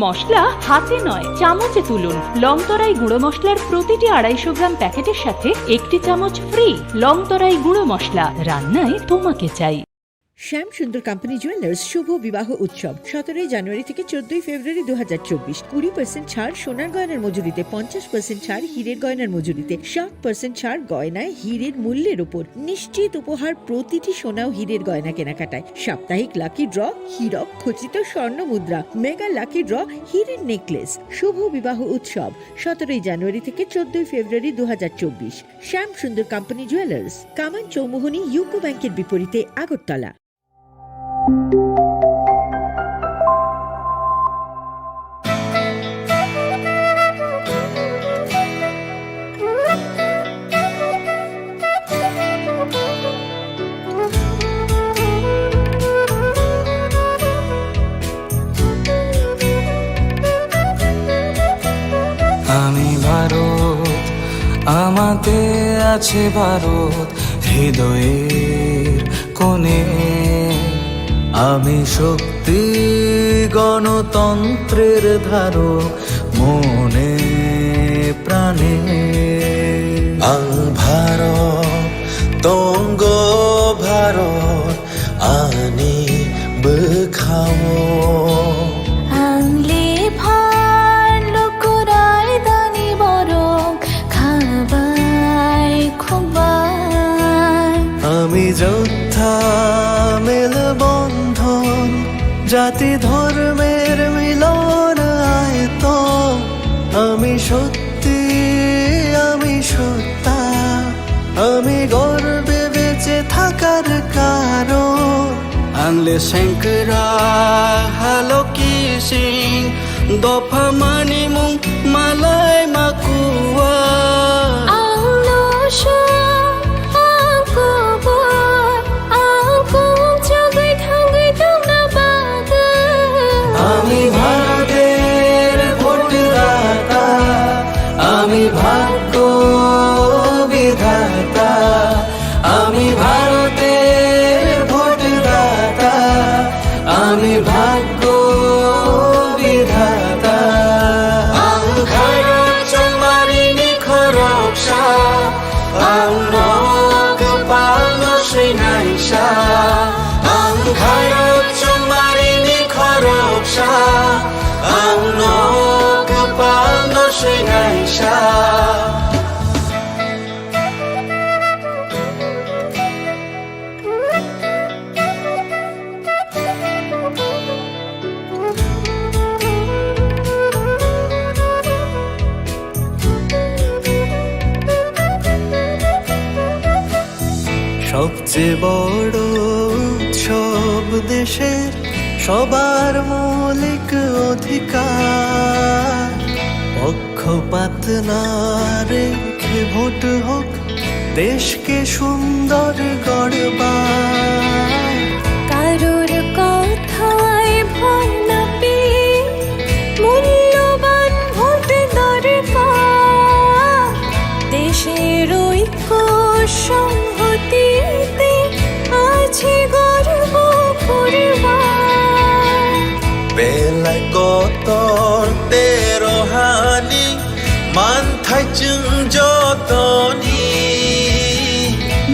মশলা হাতে নয় চামচে তুলুন। লংতরাই গুঁড়ো মশলার প্রতিটি 250 গ্রাম প্যাকেটের সাথে 1টি চামচ ফ্রি। লংতরাই গুঁড়ো মশলা, রান্নায় তোমাকে চাই। শ্যাম সুন্দর কোম্পানি জুয়েলার্স শুভ বিবাহ উৎসব 17 জানুয়ারি থেকে 14 ফেব্রুয়ারি 2024। 20% ছাড় সোনার গয়নার মজুরিতে, 50% ছাড় হীরের গয়নার মজুরিতে, 60% ছাড় গয়নায় হীরের মূল্যের উপর। নিশ্চিত উপহার প্রতিটি সোনা ও হীরের গয়না কেনাকাটায়। সাপ্তাহিক লাকি ড্র, হীরক খচিত স্বর্ণ মুদ্রা, মেগা লাকি ড্র, হীরের নেকলেস। শুভ বিবাহ উৎসব 17 জানুয়ারি থেকে 14 ফেব্রুয়ারি 2024। শ্যাম সুন্দর কোম্পানি জুয়েলার্স, কামান চৌমুহনী, ইউকো ব্যাংকের বিপরীতে, আগরতলা। আমি ভারত, আমাতে আছে ভারত হৃদয়ের কোণে। আমি শক্তি গণতন্ত্রের ধারক মনে প্রাণে। ভারত তঙ্গ ভারত আনি বখাও। আংলে ভার লোকরাই দানি বরং খাবাই খুবাই। আমি যোদ্ধা মেল বন্ধন, জাতি ধর্মের মিলন আয়তন। আমি সত্যি, আমি সত্তা, আমি গর্বে বেঁচে থাকার কারণ। আনলে শঙ্করা হালো কি সিং, দফা মানি মুং মালাই মাকুয়া। আমি ভারতের ভোটদাতা, আমি ভাগ্য বিধাতা। আমি ভারতের ভোটদাতা, আমি ভাগ্য বিধাতা। ভারত চমারি নিখর যে বড় উৎসব দেশের সবার মৌলিক অধিকার, পক্ষপাত না রেখে ভোট হোক দেশকে সুন্দর গড়বার। কারোর কথায় ভয় না পেয়ে মূল্যবান ভোট দরকার, দেশের ঐক্য সংহতিতে আছে গর্ব করবার। বেলায় কত তেরোহানি মান থাইচুং যতনি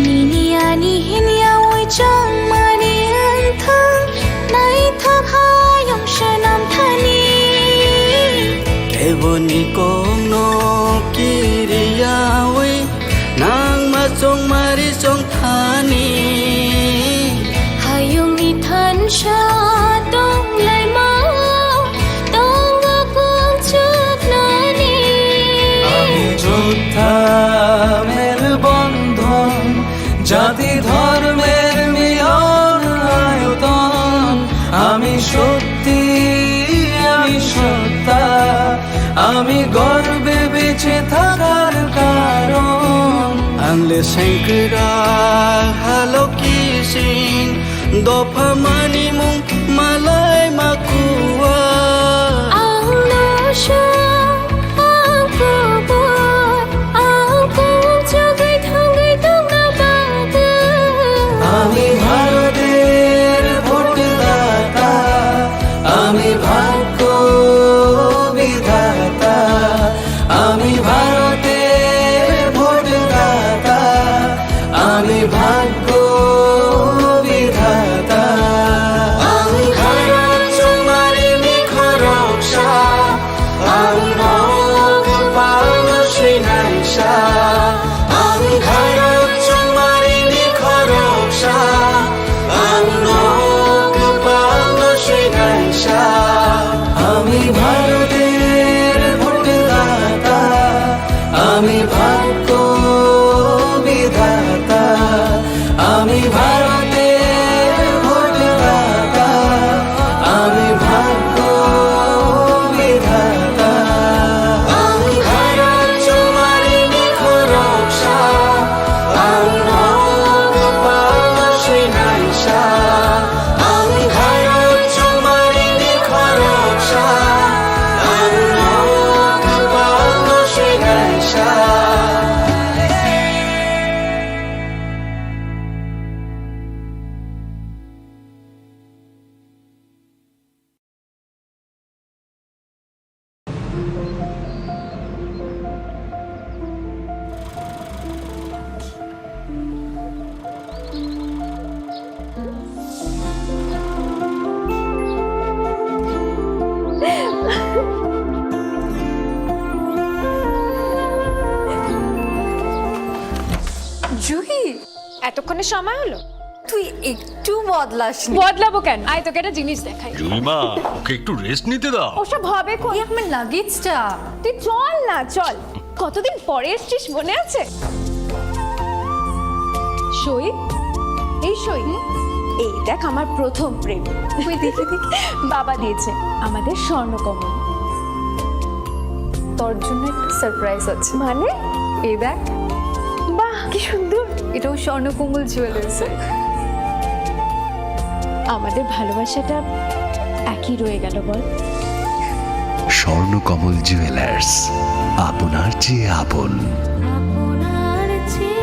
নিনিয়ানি হিনিয়া ওই চাংমানি আন্থাং নাই থাকায়ং শানাম থানি। কেবনি কোনো কিরিয়াওই নাং মাচং মারি চং থানি। হায়ং ইথান সা দং লাই মা দং আকুং চুক নানি। আমি যোদ্ধা মের বন্ধন, জাতি ধর্মের মিলন আয়তন। আমি সত্যি, আমি সত্তা, আমি গর্বে বেঁচে থাকার কারণ। আংলে সেঙ্করা হালো কিসিন দফা মানি মুং মালাই মাকুয়া। আং নশা আং প্রবর আং কুং চুকাই থাঙ্গাই দঙ্গা বাগা। আমি ভারতের ভোটদাতা, আমি ভাগ্য বিধাতা। আমি ভারতের ভোটদাতা, আমি ভাগ্য বিধাতা। আমি ভারত তোমারি নিখরকশা, আমি নগ পাল শ্রীনাইশা। আমি ভারত তোমারি নিখরকশা, আমি নগ পাল শ্রীনাইশা। আমি ভারতের ভোটদাতা, আমি ভাগ্য বিধাতা। আমি ভারতের ভোটদাতা, আমি ভাগ্য বিধাতা। আমি ভারত তোমারি নিখরকশা, আমি নগ পাল শ্রীনাইশা। আমি ভারত তোমারি নিখরকশা, আমি নগ পাল শ্রীনাইশা। জুহি, এতক্ষণে সময় হলো? তুই একটু বদলাস বদলাবো কেন? আয় তোকে একটা জিনিস দেখাই। জুইমা, ওকে একটু রেস্ট নিতে দাও। ওসব হবে কোন? আমার লাগেজটা। তুই চল না, চল। কতদিন পরে এসছিস, মনে আছে? সই, এই সই, এই দেখ আমার প্রথম প্রেম। তুই দেখে দেখে বাবা দিয়েছে আমাদের স্বর্ণকমল। তোর জন্য একটা সারপ্রাইজ আছে। মানে? এই দেখ। বাহ, কি সুন্দর। এটাও স্বর্ণকমল জুয়েলার্সে। আমাদের ভালোবাসাটা একই রয়ে গেল বল। স্বর্ণকমল জুয়েলার্স, আপনার চেয়ে আপন। আপনার চেয়ে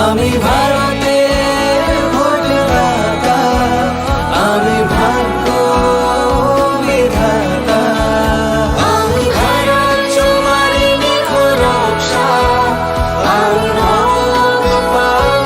আমি ভারতের ভোটদাতা, আমি ভাগ্য বিধাতা। আমি ভারত তোমারি নিখরকশা, আমি নগ পাল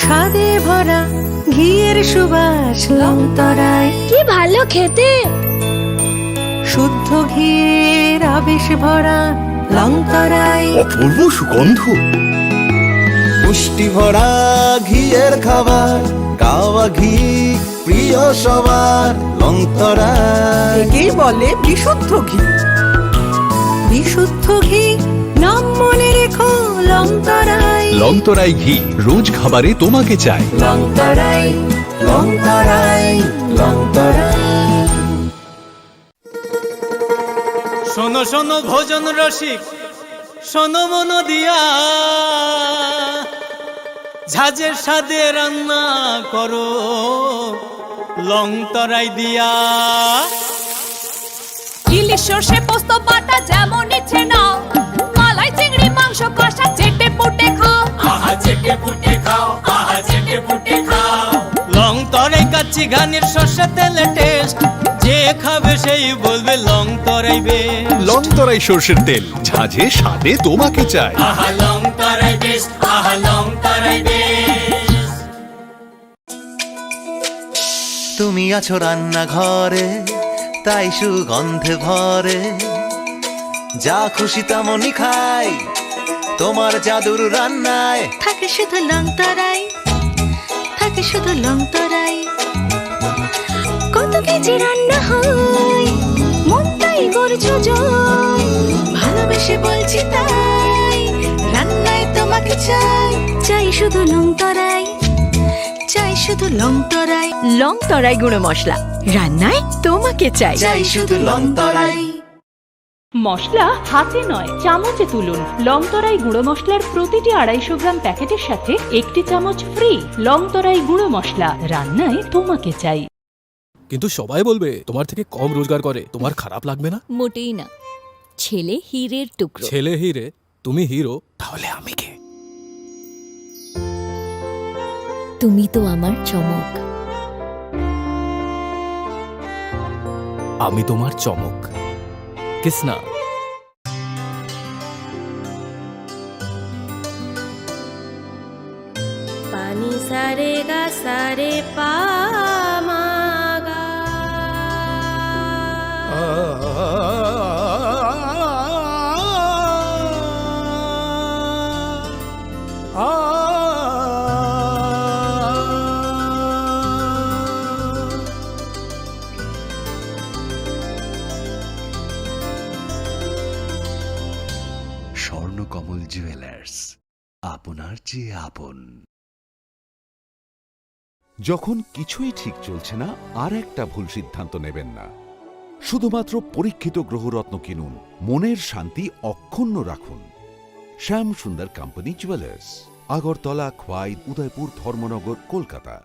স্বাদে ভরা ঘিয়ের সুবাস লংতরায় কি ভালো খেতে। শুদ্ধ ঘিয়ের আবেশ ভরা লংতরায় অপূর্ব সুগন্ধ। পুষ্টি ভরা ঘিয়ের খাবার, গাওয়া ঘি প্রিয় সবার লংতরায়। একেই বলে বিশুদ্ধ ঘি। বিশুদ্ধ ঘি নাম মনে রেখো লংতরায়। লংতরাই ঘি রোজ খাবারে তোমাকে চাই। লংতরায় লংতরায় লংতরায়। শোনো শোনো ভোজন রসিক, শোনো মন দিয়া, ঝাঁঝের স্বাদে রান্না করো লংতরাই দিয়া। ইলিশ সর্ষে পোস্ত বাটা যেমন ইচ্ছে নাও, মালাই চিংড়ি মাংস কষা চেটে পুটে খাও। আহা চেটে পুটে খাও, আহা চেটে পুটে খাও। লংতরাই কাচ্চি ঘানির সর্ষে তেলে টেস্ট, যে খাবে সেই বলবে লংতরাই বেশ। লংতরাই সর্ষের তেল, ঝাঁঝে স্বাদে তোমাকে চাই। আহা লংতরাই বেশ, আহা লংতরাই বেশ। তুমি আছো রান্নাঘরে, তাই সুগন্ধে ভরে, যা খুশি তেমনই খাই তোমার জাদুর রান্নায়। থাকে শুধু লংতরাই, থাকে শুধু লংতরাই। কত কেজি রান্না হয়, মন তাই করছো জয়। ভালোবেসে বলছি তাই, রান্নায় তোমাকে চাই। চাই শুধু লংতরাই, চাই শুধু লংতরাই। লংতরাই গুঁড়ো মশলা, রান্নায় তোমাকে চাই। চাই শুধু লংতরাই। মশলা হাতে নয় চামচে তুলুন। লংতরাই গুঁড়ো মশলার প্রতিটি 250 গ্রাম প্যাকেটের সাথে 1টি চামচ ফ্রি। লংতরাই গুঁড়ো মশলা, রান্নায় তোমাকে চাই। কিন্তু সবাই বলবে তোমার থেকে কম রোজগার করে, তোমার খারাপ লাগবে না? মোটেই না, ছেলে হীরের টুকরো। ছেলে হিরে, তুমি হিরো, তাহলে আমি কে? তুমি তো আমার চমক। আমি তোমার চমক। কিসনা? পানি সারে গা সারে পা মা গা। স্বর্ণকমল জুয়েলার্স, আপনার চেয়ে আপন। যখন কিছুই ঠিক চলছে না, আর একটা ভুল সিদ্ধান্ত নেবেন না। শুধুমাত্র পরীক্ষিত গ্রহরত্ন কিনুন, মনের শান্তি অক্ষুণ্ণ রাখুন। শ্যাম সুন্দর কোম্পানি জুয়েলার্স, আগরতলা, খোয়াই, উদয়পুর, ধর্মনগর, কলকাতা।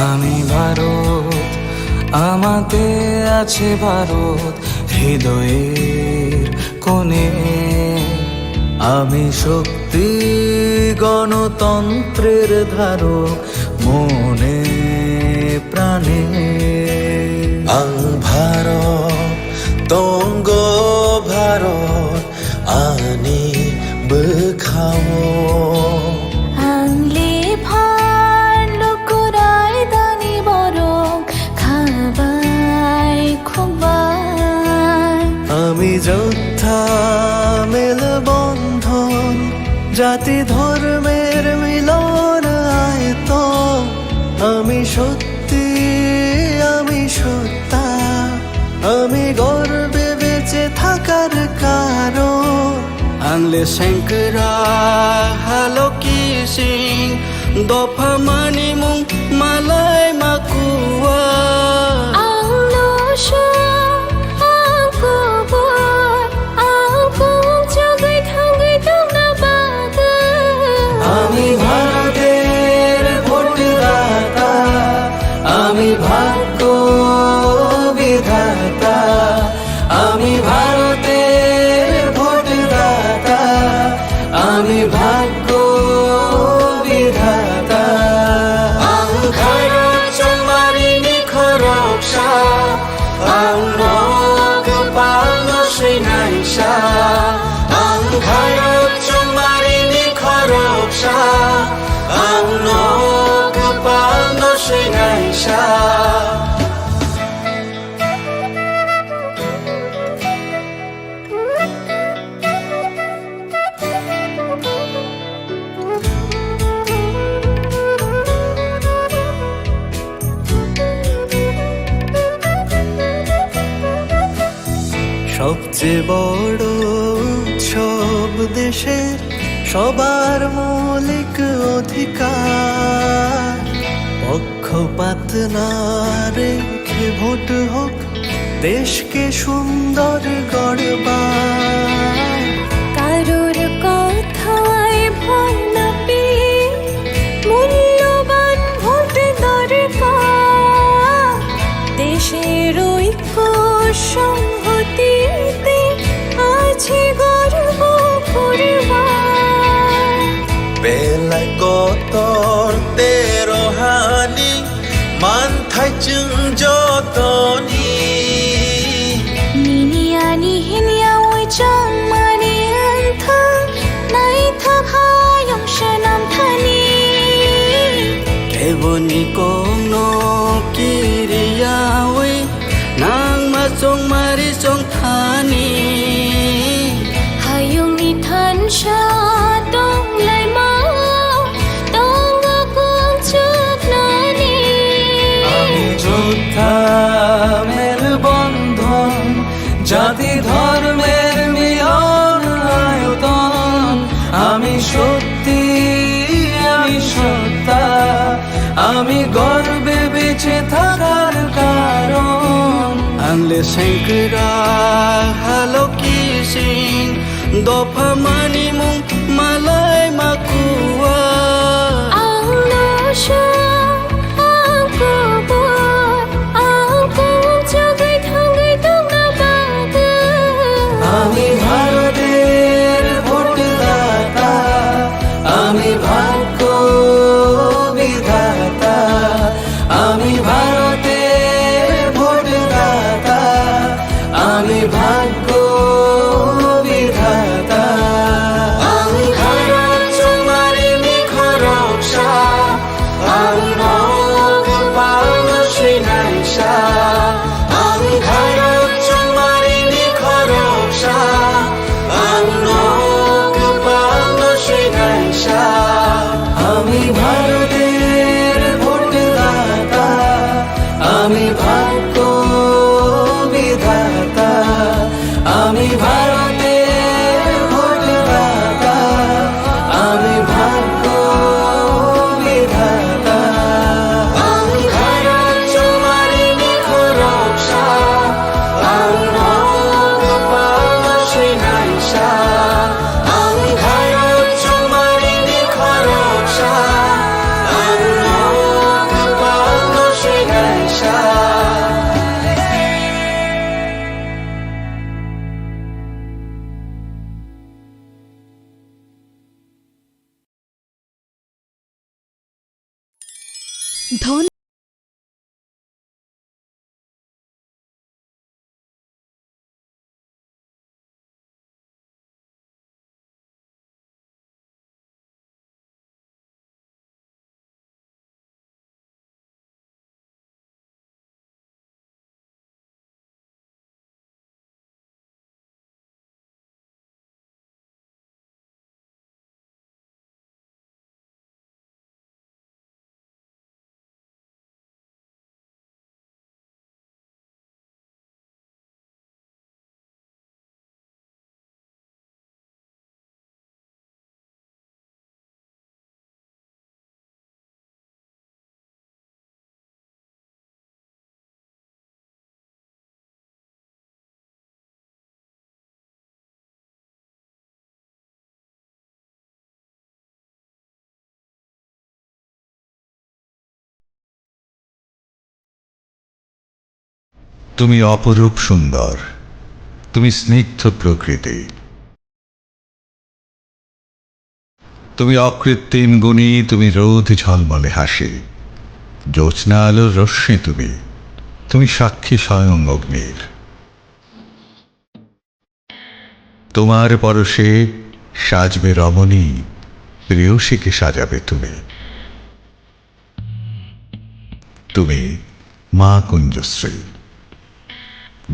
আমি ভারত, আমাতে আছে ভারত হৃদয়ের কোণে। আমি শক্তি গণতন্ত্রের ধারক মনে প্রাণে। ভারত তঙ্গ ভারত আনি বেখাও। আনলে ভালো করায় দানি বরং খাবাই খুবাই। আমি যোদ্ধা মেল বন্ধন, জাতি ধর্মের মিলন আয়তন। আমি সত্যি, আমি সত্তা, আমি গর্বে বেঁচে থাকার কারণ। আনলে শঙ্করা হালো কি সিং, দফা মানি মুং মালাই মাকুয়া। আমি ভারতের ভোটদাতা, আমি ভাগ্য বিধাতা। আমি ভারতের roksa ang nagpalo sinaysa ang harap chumarini khoroksa ang nagpalo sinaysa সবচেয়ে বড় উৎসব দেশের সবার মৌলিক অধিকার পক্ষপাত না রেখে ভোট হোক দেশকে সুন্দর গড়বার কারোর কথায় ভয় না পেয়ে মূল্যবান ভোট দরকার দেশের ঐক্য সংহতিতে আছে গর্ব করবার বেলায় কতর তেরোহানি মান থাইচুং যতনি নিনিয়ানি হিনিয়া ওই চামানি আন্থা নাই থাকায়ং শানাম থানি কেবনি কোনো কিরিয়া ওই nang masong marisong thani hayong ni than sha dong lai ma dong akong chuk nani আমি যোদ্ধা মের বন্ধন জাতি ধর্মের মিলন আয়তন আমি সত্যি আমি সত্তা আমি গর্বে বেঁচে থাকার কারণ আনলে শঙ্করা হ্যালো কিসিং দফা মানি মুং মালাই মাকুয়া ang nosha ang kubur ang kung jagay thangay dong na baga আমি ভারতের ভোটদাতা আমি ভাগ্য বিধাতা আমি ভারতের ভোটদাতা আমি ভাগ্য বিধাতা আমি ভারত তোমারি নিখরকসা আমি নগপাল শ্রীনাইসা আমি ভারত তোমারি নিখরকসা আমি নগপাল শ্রীনাইসা আমি ভারতের ভোটদাতা আমি ভাগ্য বিধাতা আমি ভারতের ভোটদাতা আমি ভাগ্য বিধাতা আমি ভারত তোমারি নিখরকসা আমি নগপাল শ্রীনাইসা আমি ভারত তোমারি নিখরকসা আমি নগপাল শ্রীনাইসা ধন তুমি অপরূপ সুন্দর, তুমি স্নিগ্ধ প্রকৃতি, তুমি অকৃত্রিম গুণী, তুমি রোদ ঝলমলে হাসি, জ্যোৎস্না আলোর রশ্মি তুমি, তুমি সাক্ষী স্বয়ং অগ্নির। তোমার পরশে সাজবে রমণী, প্রেয়সীকে সাজাবে তুমি। তুমি মা কুঞ্জশ্রী,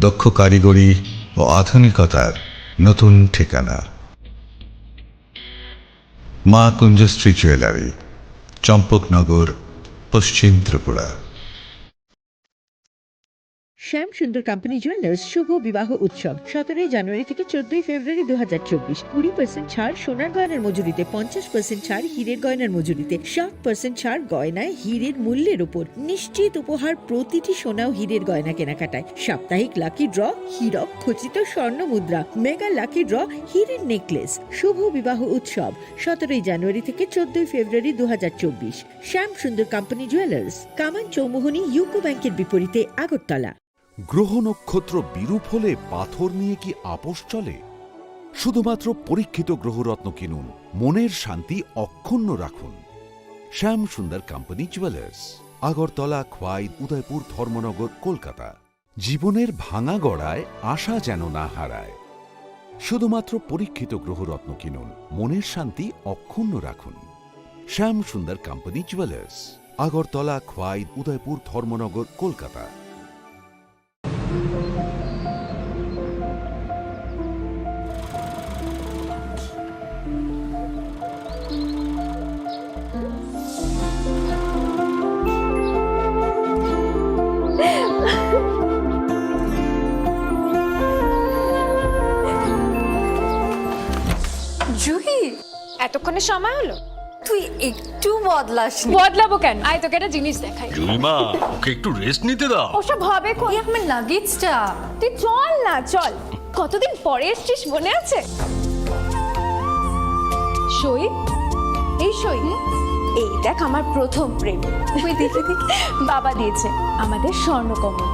দক্ষ কারিগরি ও আধুনিকতার নতুন ঠিকানা। মা কুঞ্জশ্রী জুয়েলারি, চম্পকনগর, পশ্চিম ত্রিপুরা। শ্যাম সুন্দর কোম্পানি জুয়েলার্স শুভ বিবাহ উৎসব 17 জানুয়ারি থেকে 14 ফেব্রুয়ারি 2024। 20% ছাড় সোনার গয়নার মজুরিতে, 50% ছাড় হীরের গয়নার মজুরিতে, 60% ছাড় গয়নায় হীরের মূল্যের উপর। নিশ্চিত উপহার প্রতিটি সোনা ও হীরের গয়না কেনাকাটায়। সাপ্তাহিক লাকি ড্র, হীরক খচিত স্বর্ণ মুদ্রা, মেগা লাকি ড্র, হীরের নেকলেস। শুভ বিবাহ উৎসব 17 জানুয়ারি থেকে 14 ফেব্রুয়ারি 2024। শ্যাম সুন্দর কোম্পানি জুয়েলার্স, কামান চৌমুহনী ইউকো ব্যাংকের বিপরীতে, আগরতলা। গ্রহ নক্ষত্র বিরূপ হলে পাথর নিয়ে কি আপোষ চলে? শুধুমাত্র পরীক্ষিত গ্রহরত্ন কিনুন, মনের শান্তি অক্ষুণ্ণ রাখুন। শ্যাম সুন্দর কোম্পানি জুয়েলার্স, আগরতলা, খোয়াই, উদয়পুর, ধর্মনগর, কলকাতা। জীবনের ভাঙা গড়ায় আশা যেন না হারায়। শুধুমাত্র পরীক্ষিত গ্রহরত্ন কিনুন, মনের শান্তি অক্ষুণ্ণ রাখুন। শ্যাম সুন্দর কোম্পানি জুয়েলার্স, আগরতলা, খোয়াই, উদয়পুর, ধর্মনগর, কলকাতা। জুহি, এতক্ষণে সময় হলো? তুই একটু বদলাস। বদলাবো কেন? আয় তোকে একটা জিনিস দেখাই। জুলিমা, ওকে একটু রেস্ট নিতে দাও। ওসব হবে কোন? এই আমার লাগেজটা। তুই চল না, চল। কতদিন পরে এসছিস, মনে আছে? সই, এই সই, এই দেখ আমার প্রথম প্রেম। তুই দেখে দেখে বাবা দিয়েছে, আমাদের স্বর্ণকমল।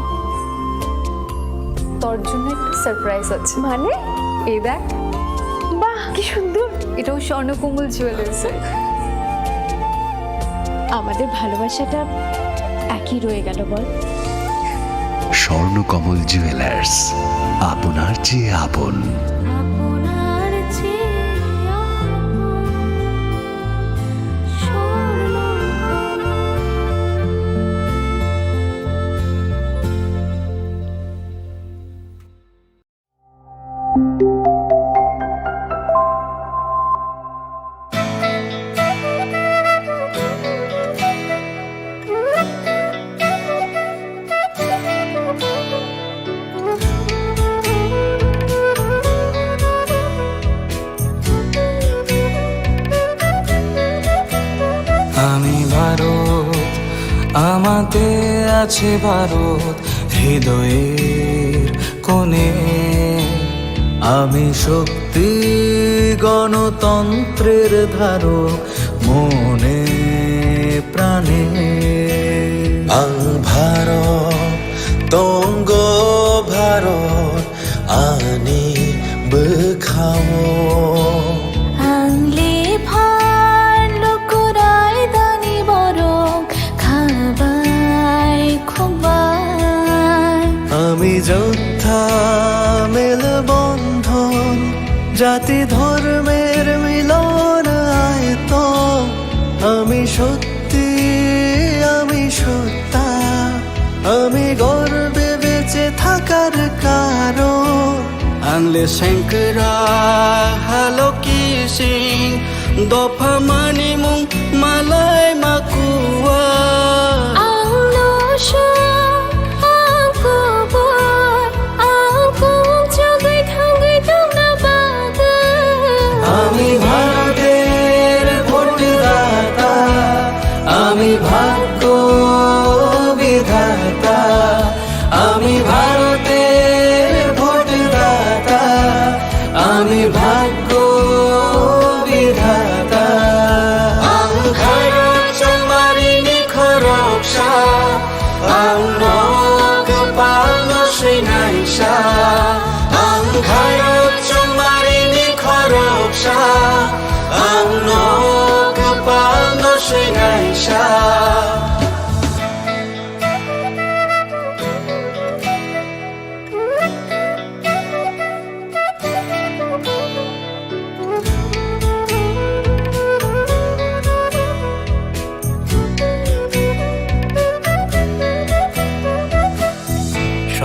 তোর জন্য একটা সারপ্রাইজ আছে। মানে? এই দেখ। বাহ, কি সুন্দর। এটাও স্বর্ণকমল জুয়েলার্সের। আমাদের ভালোবাসাটা একই রয়ে গেল বল। স্বর্ণকমল জুয়েলার্স, আপনার চেয়ে আপন। আপনার চেয়ে স্বর্ণ। আমি ভারত, আমাতে আছে ভারত হৃদয়ের কোণে। আমি শক্তি গণতন্ত্রের ধারক মনে প্রাণে। ভারত তঙ্গ ভারত আনি বখাও। আনলে ভার লোকরাই দানি বরং খাবাই খুবাই। আমি যোদ্ধা মেল বন্ধন, জাতি ধর্মের মিলন আয়ত। আমি সত্যি, আমি সত্তা, আমি গর্বে বেঁচে থাকার কারণ। আনলে শঙ্করা হালো কি সিং, দফা মানি মুং মালাই মাকুয়া। আমি ভারতের ভোটদাতা, আমি ভাগ্য বিধাতা। আমি ভারতের ভোটদাতা, আমি ভাগ্য বিধাতা। ভারত চমারি নিখর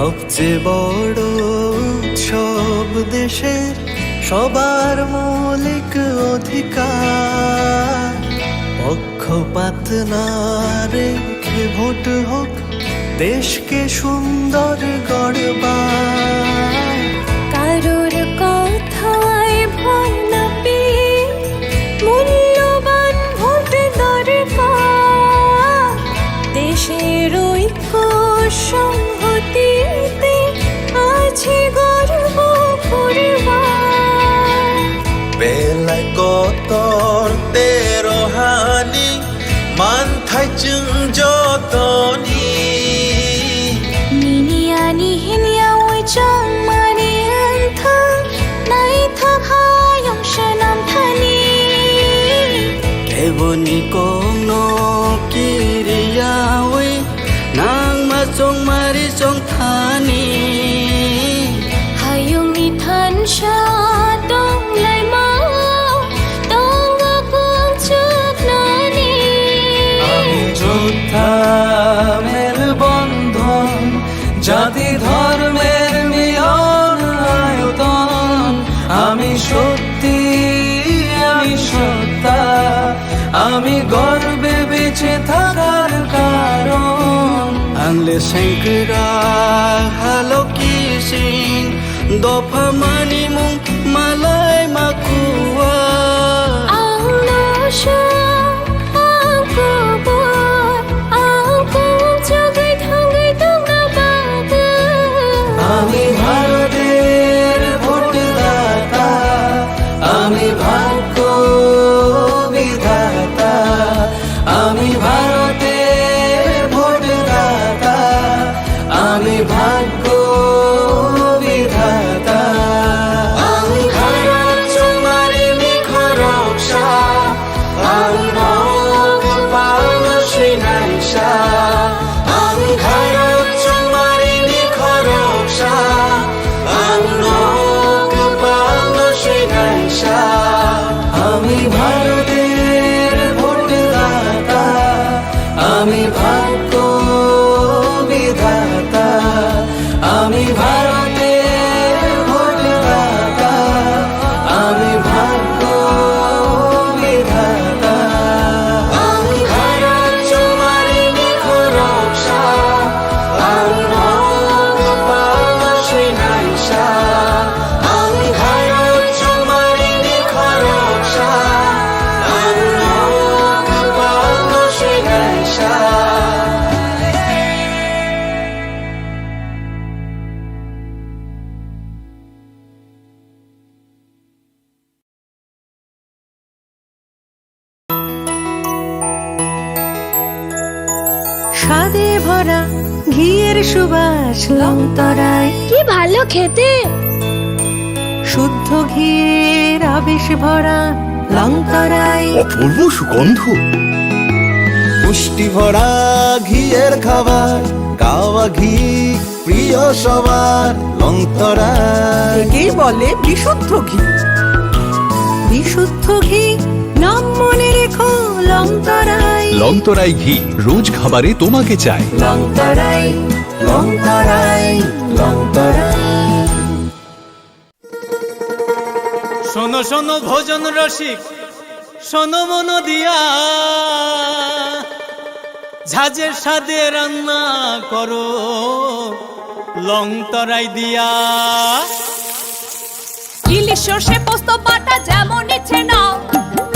সবচেয়ে বড় উৎসব দেশের সবার মৌলিক অধিকার পক্ষপাত না রেখে ভোট হোক দেশকে সুন্দর গড়বার কারোর কথায় ভয় না পেয়ে মূল্যবান ভোট দরকার দেশের ঐক্য সংহতিতে আছে গর্ব করবার বেলায় কতর তেরো হানি মান থাইচুং যতনি নিনিয়ানি হিনিয়া ওই চং মানি আন্থা নাই থাকায়ং সনাম থানি এবনি কোনো কিরিয়াওই নাং মা চং মারি চং থানি হায়ং নি থান সা দং লাই মা দং গং চুক নানি আমি যোদ্ধা মেল বন্ধন জাতি ধর্মের মিলন আয়তন আমি সত্যি আমি সত্তা আমি গর্বে বেঁচে থাকার কারণ আংলে শঙ্করা হ্যালো কিসিং দফা মানি মুং মালাই মাকুয়া আংলো শা আমি ভারতের ভোটদাতা আমি ভাগ্য বিধাতা আমি ভারতের ভোটদাতা আমি ভাগ্য বিধাতা আমি ভারত তোমারি নিখরকশা আমি রঙ পাল শ্রীনাইশা আমি ভারত তোমারি নিখরকশা আমি রঙ পাল শ্রীনাইশা আমি ভারতের ভোটদাতা আমি ভাগ্য বিধাতা আমি ভারতের ভোটদাতা আমি ভাগ্য বিধাতা আমি ভারত তোমারি নিখরকশা আমি রঙ পাল শ্রীনাইশা আমি ভারত তোমারি নিখরকশা আমি রঙ পাল শ্রীনাইশা স্বাদে ভরা ঘিয়ের সুবাস লংতরায় কি ভালো খেতে শুদ্ধ ঘিয়ের আবেশ ভরা লংতরায় অপূর্ব সুগন্ধ পুষ্টি ভরা ঘিয়ের খাবার কাওয়া ঘি প্রিয় সবার লংতরা একেই বলে বিশুদ্ধ ঘি বিশুদ্ধ ঘি নাম মনে রেখো লংতরায় লংতরাই ঘি রোজ খাবারে তোমাকে চাই লংতরাই লংতরাই লংতরাই শোনো শোনো ভোজন রসিক শোনো মন দিয়া ঝাঁঝের স্বাদে রান্না করো লং তরাই দিয়া ইলিশ সর্ষে পোস্ত বাটা যেমন ইচ্ছে নাও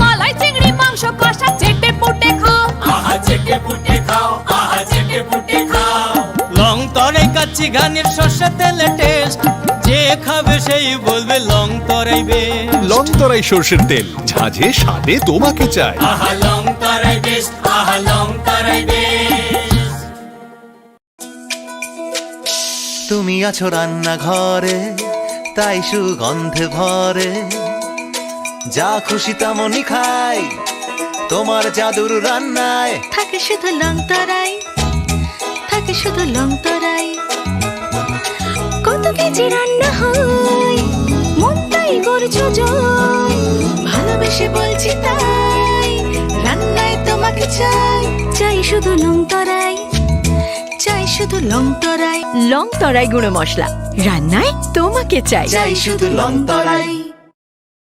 মালাই চিংড়ি মাংস কষা চেটে পুটে খাও আহা চেটে পুটে খাও আহা চেটে পুটে খাও লং তরাই কাচ্চি ঘানির সর্ষে তেলে টেস্ট যে খাবে সেই বলবে লং তরাই বেশ লংতরাই সর্ষের তেল ঝাঁঝে স্বাদে তোমাকে চাই আহা লং তরাই বেশ আহা লং তরাই বেশ তুমি আছো রান্নাঘরে তাই সুগন্ধে ভরে যা খুশি তেমনই খাই তোমার জাদুর রান্নায় থাকে শুধু লংতরাই থাকে শুধু লংতরাই কত কেজি রান্না হয় মনটাই করছো জয় ভালোবেসে বলছি তাই রান্নায় তোমাকে চাই চাই শুধু লংতরাই চাই শুধু লং তরাই। লং তরাই গুঁড়ো মশলা, রান্নায় তোমাকে চাই। চাই শুধু লং তরাই।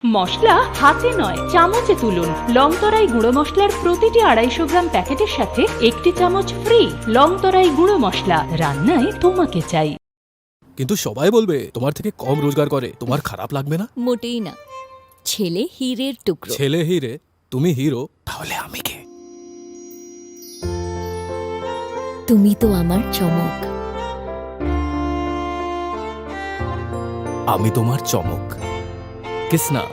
মশলা হাতে নয় চামচে তুলুন। লংতরাই গুঁড়ো মশলার প্রতিটি 250 গ্রাম প্যাকেটের সাথে 1টি চামচ ফ্রি। লংতরাই গুঁড়ো মশলা, রান্নায় তোমাকে চাই। কিন্তু সবাই বলবে তোমার থেকে কম রোজগার করে, তোমার খারাপ লাগবে না? মোটেই না, ছেলে হীরের টুকরো। ছেলে হিরে, তুমি হিরো, তাহলে আমি কে? তুমি তো আমার চমক। আমি তোমার চমক। কিসনা?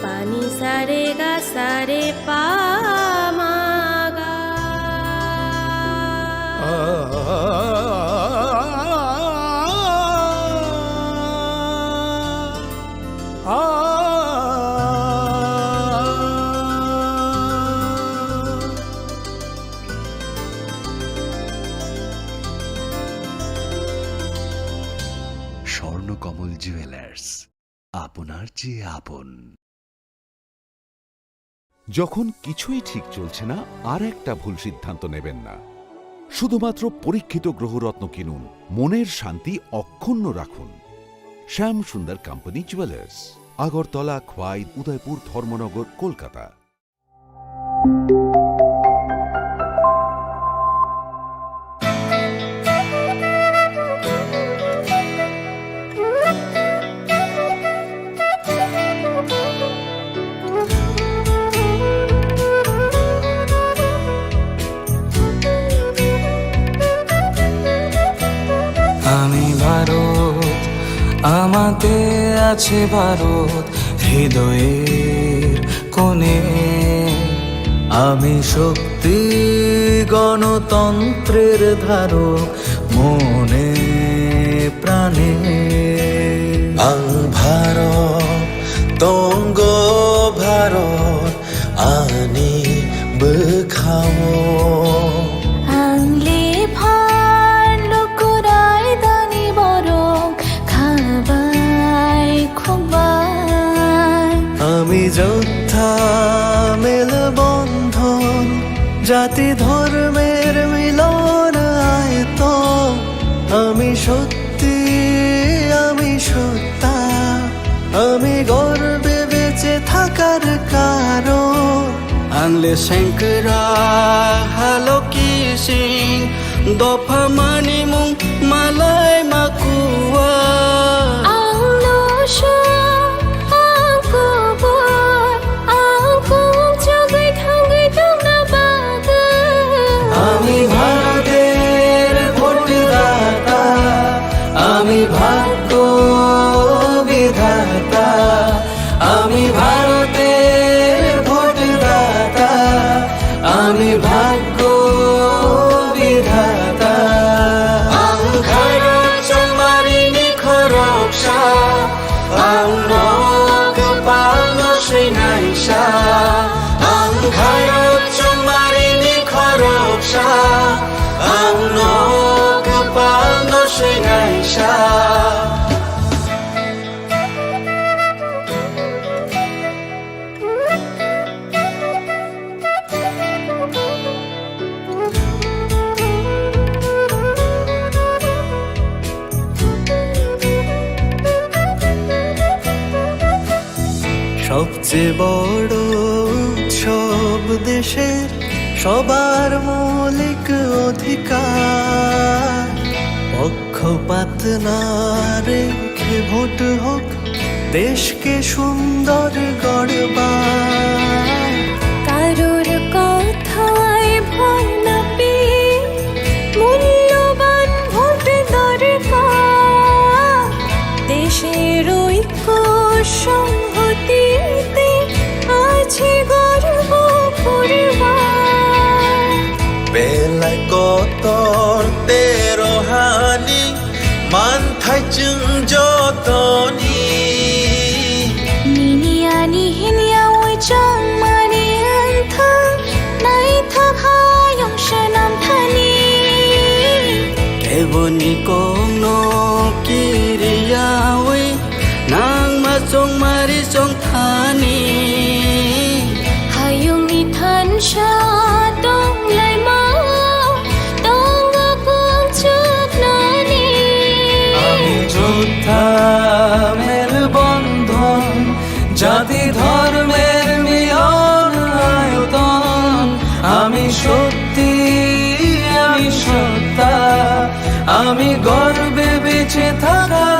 পানি সারে গা সারে পা মা গা। স্বর্ণকমল জুয়েলার্স, আপনার চেয়ে আপন। যখন কিছুই ঠিক চলছে না, আর একটা ভুল সিদ্ধান্ত নেবেন না। শুধুমাত্র পরীক্ষিত গ্রহরত্ন কিনুন, মনের শান্তি অক্ষুণ্ণ রাখুন। শ্যাম সুন্দর কোম্পানি জুয়েলার্স, আগরতলা, খোয়াই, উদয়পুর, ধর্মনগর, কলকাতা। আমি ভারত, আমাতে আছে ভারত হৃদয়ের কোণে। আমি শক্তি গণতন্ত্রের ধারক মনে প্রাণে। আং ভারত তঙ্গ ভারত আনি বখাও। আংলে ভার লোকরাই দানি বরং খাবাই খুবাই। আমি যোদ্ধা মেল বন্ধন, জাতি ধর্মের মিলন আয়ত। আমি সত্যি, আমি সত্তা, আমি গর্বে বেঁচে থাকার কারণ। আনলে শঙ্করা হালো কি সিং, দফা মানি মুং মালাই মাকুয়া। আমি ভারতের ভোটদাতা, আমি ভাগ্য বিধাতা। আমি ভারতের ভোটদাতা, আমি ভাগ্য বিধাতা। আং ভারত চমারিনি খরকসা, আং নক পালন শ্রীনাইসা। আং ভারত চমারিনি খরকসা, আং নক পালন শ্রীনাইসা। সবচেয়ে বড় উৎসব দেশের, সবার মৌলিক অধিকার। পক্ষপাত না রেখে ভোট হোক, দেশকে সুন্দর গড়বার। কারোর কথায় ভয় না পেয়ে মূল্যবান ভোট দরকার। দেশের ঐক্য সংহতিতে আছে গর্ব পরিবার। বেলায় কতর তেরো হানি, মান থাইচুং যতনি। নিনিয়ানি হিনিয়া ওই চাং মানি আন্থা, নাই থাকায়ং সনাম থানি। কেবনি কোনো কিরিয়া ওই নাং মা চং মারি চং থানি। আমি সত্যি, আমি সত্তা, আমি গর্বে বেঁচে থাকার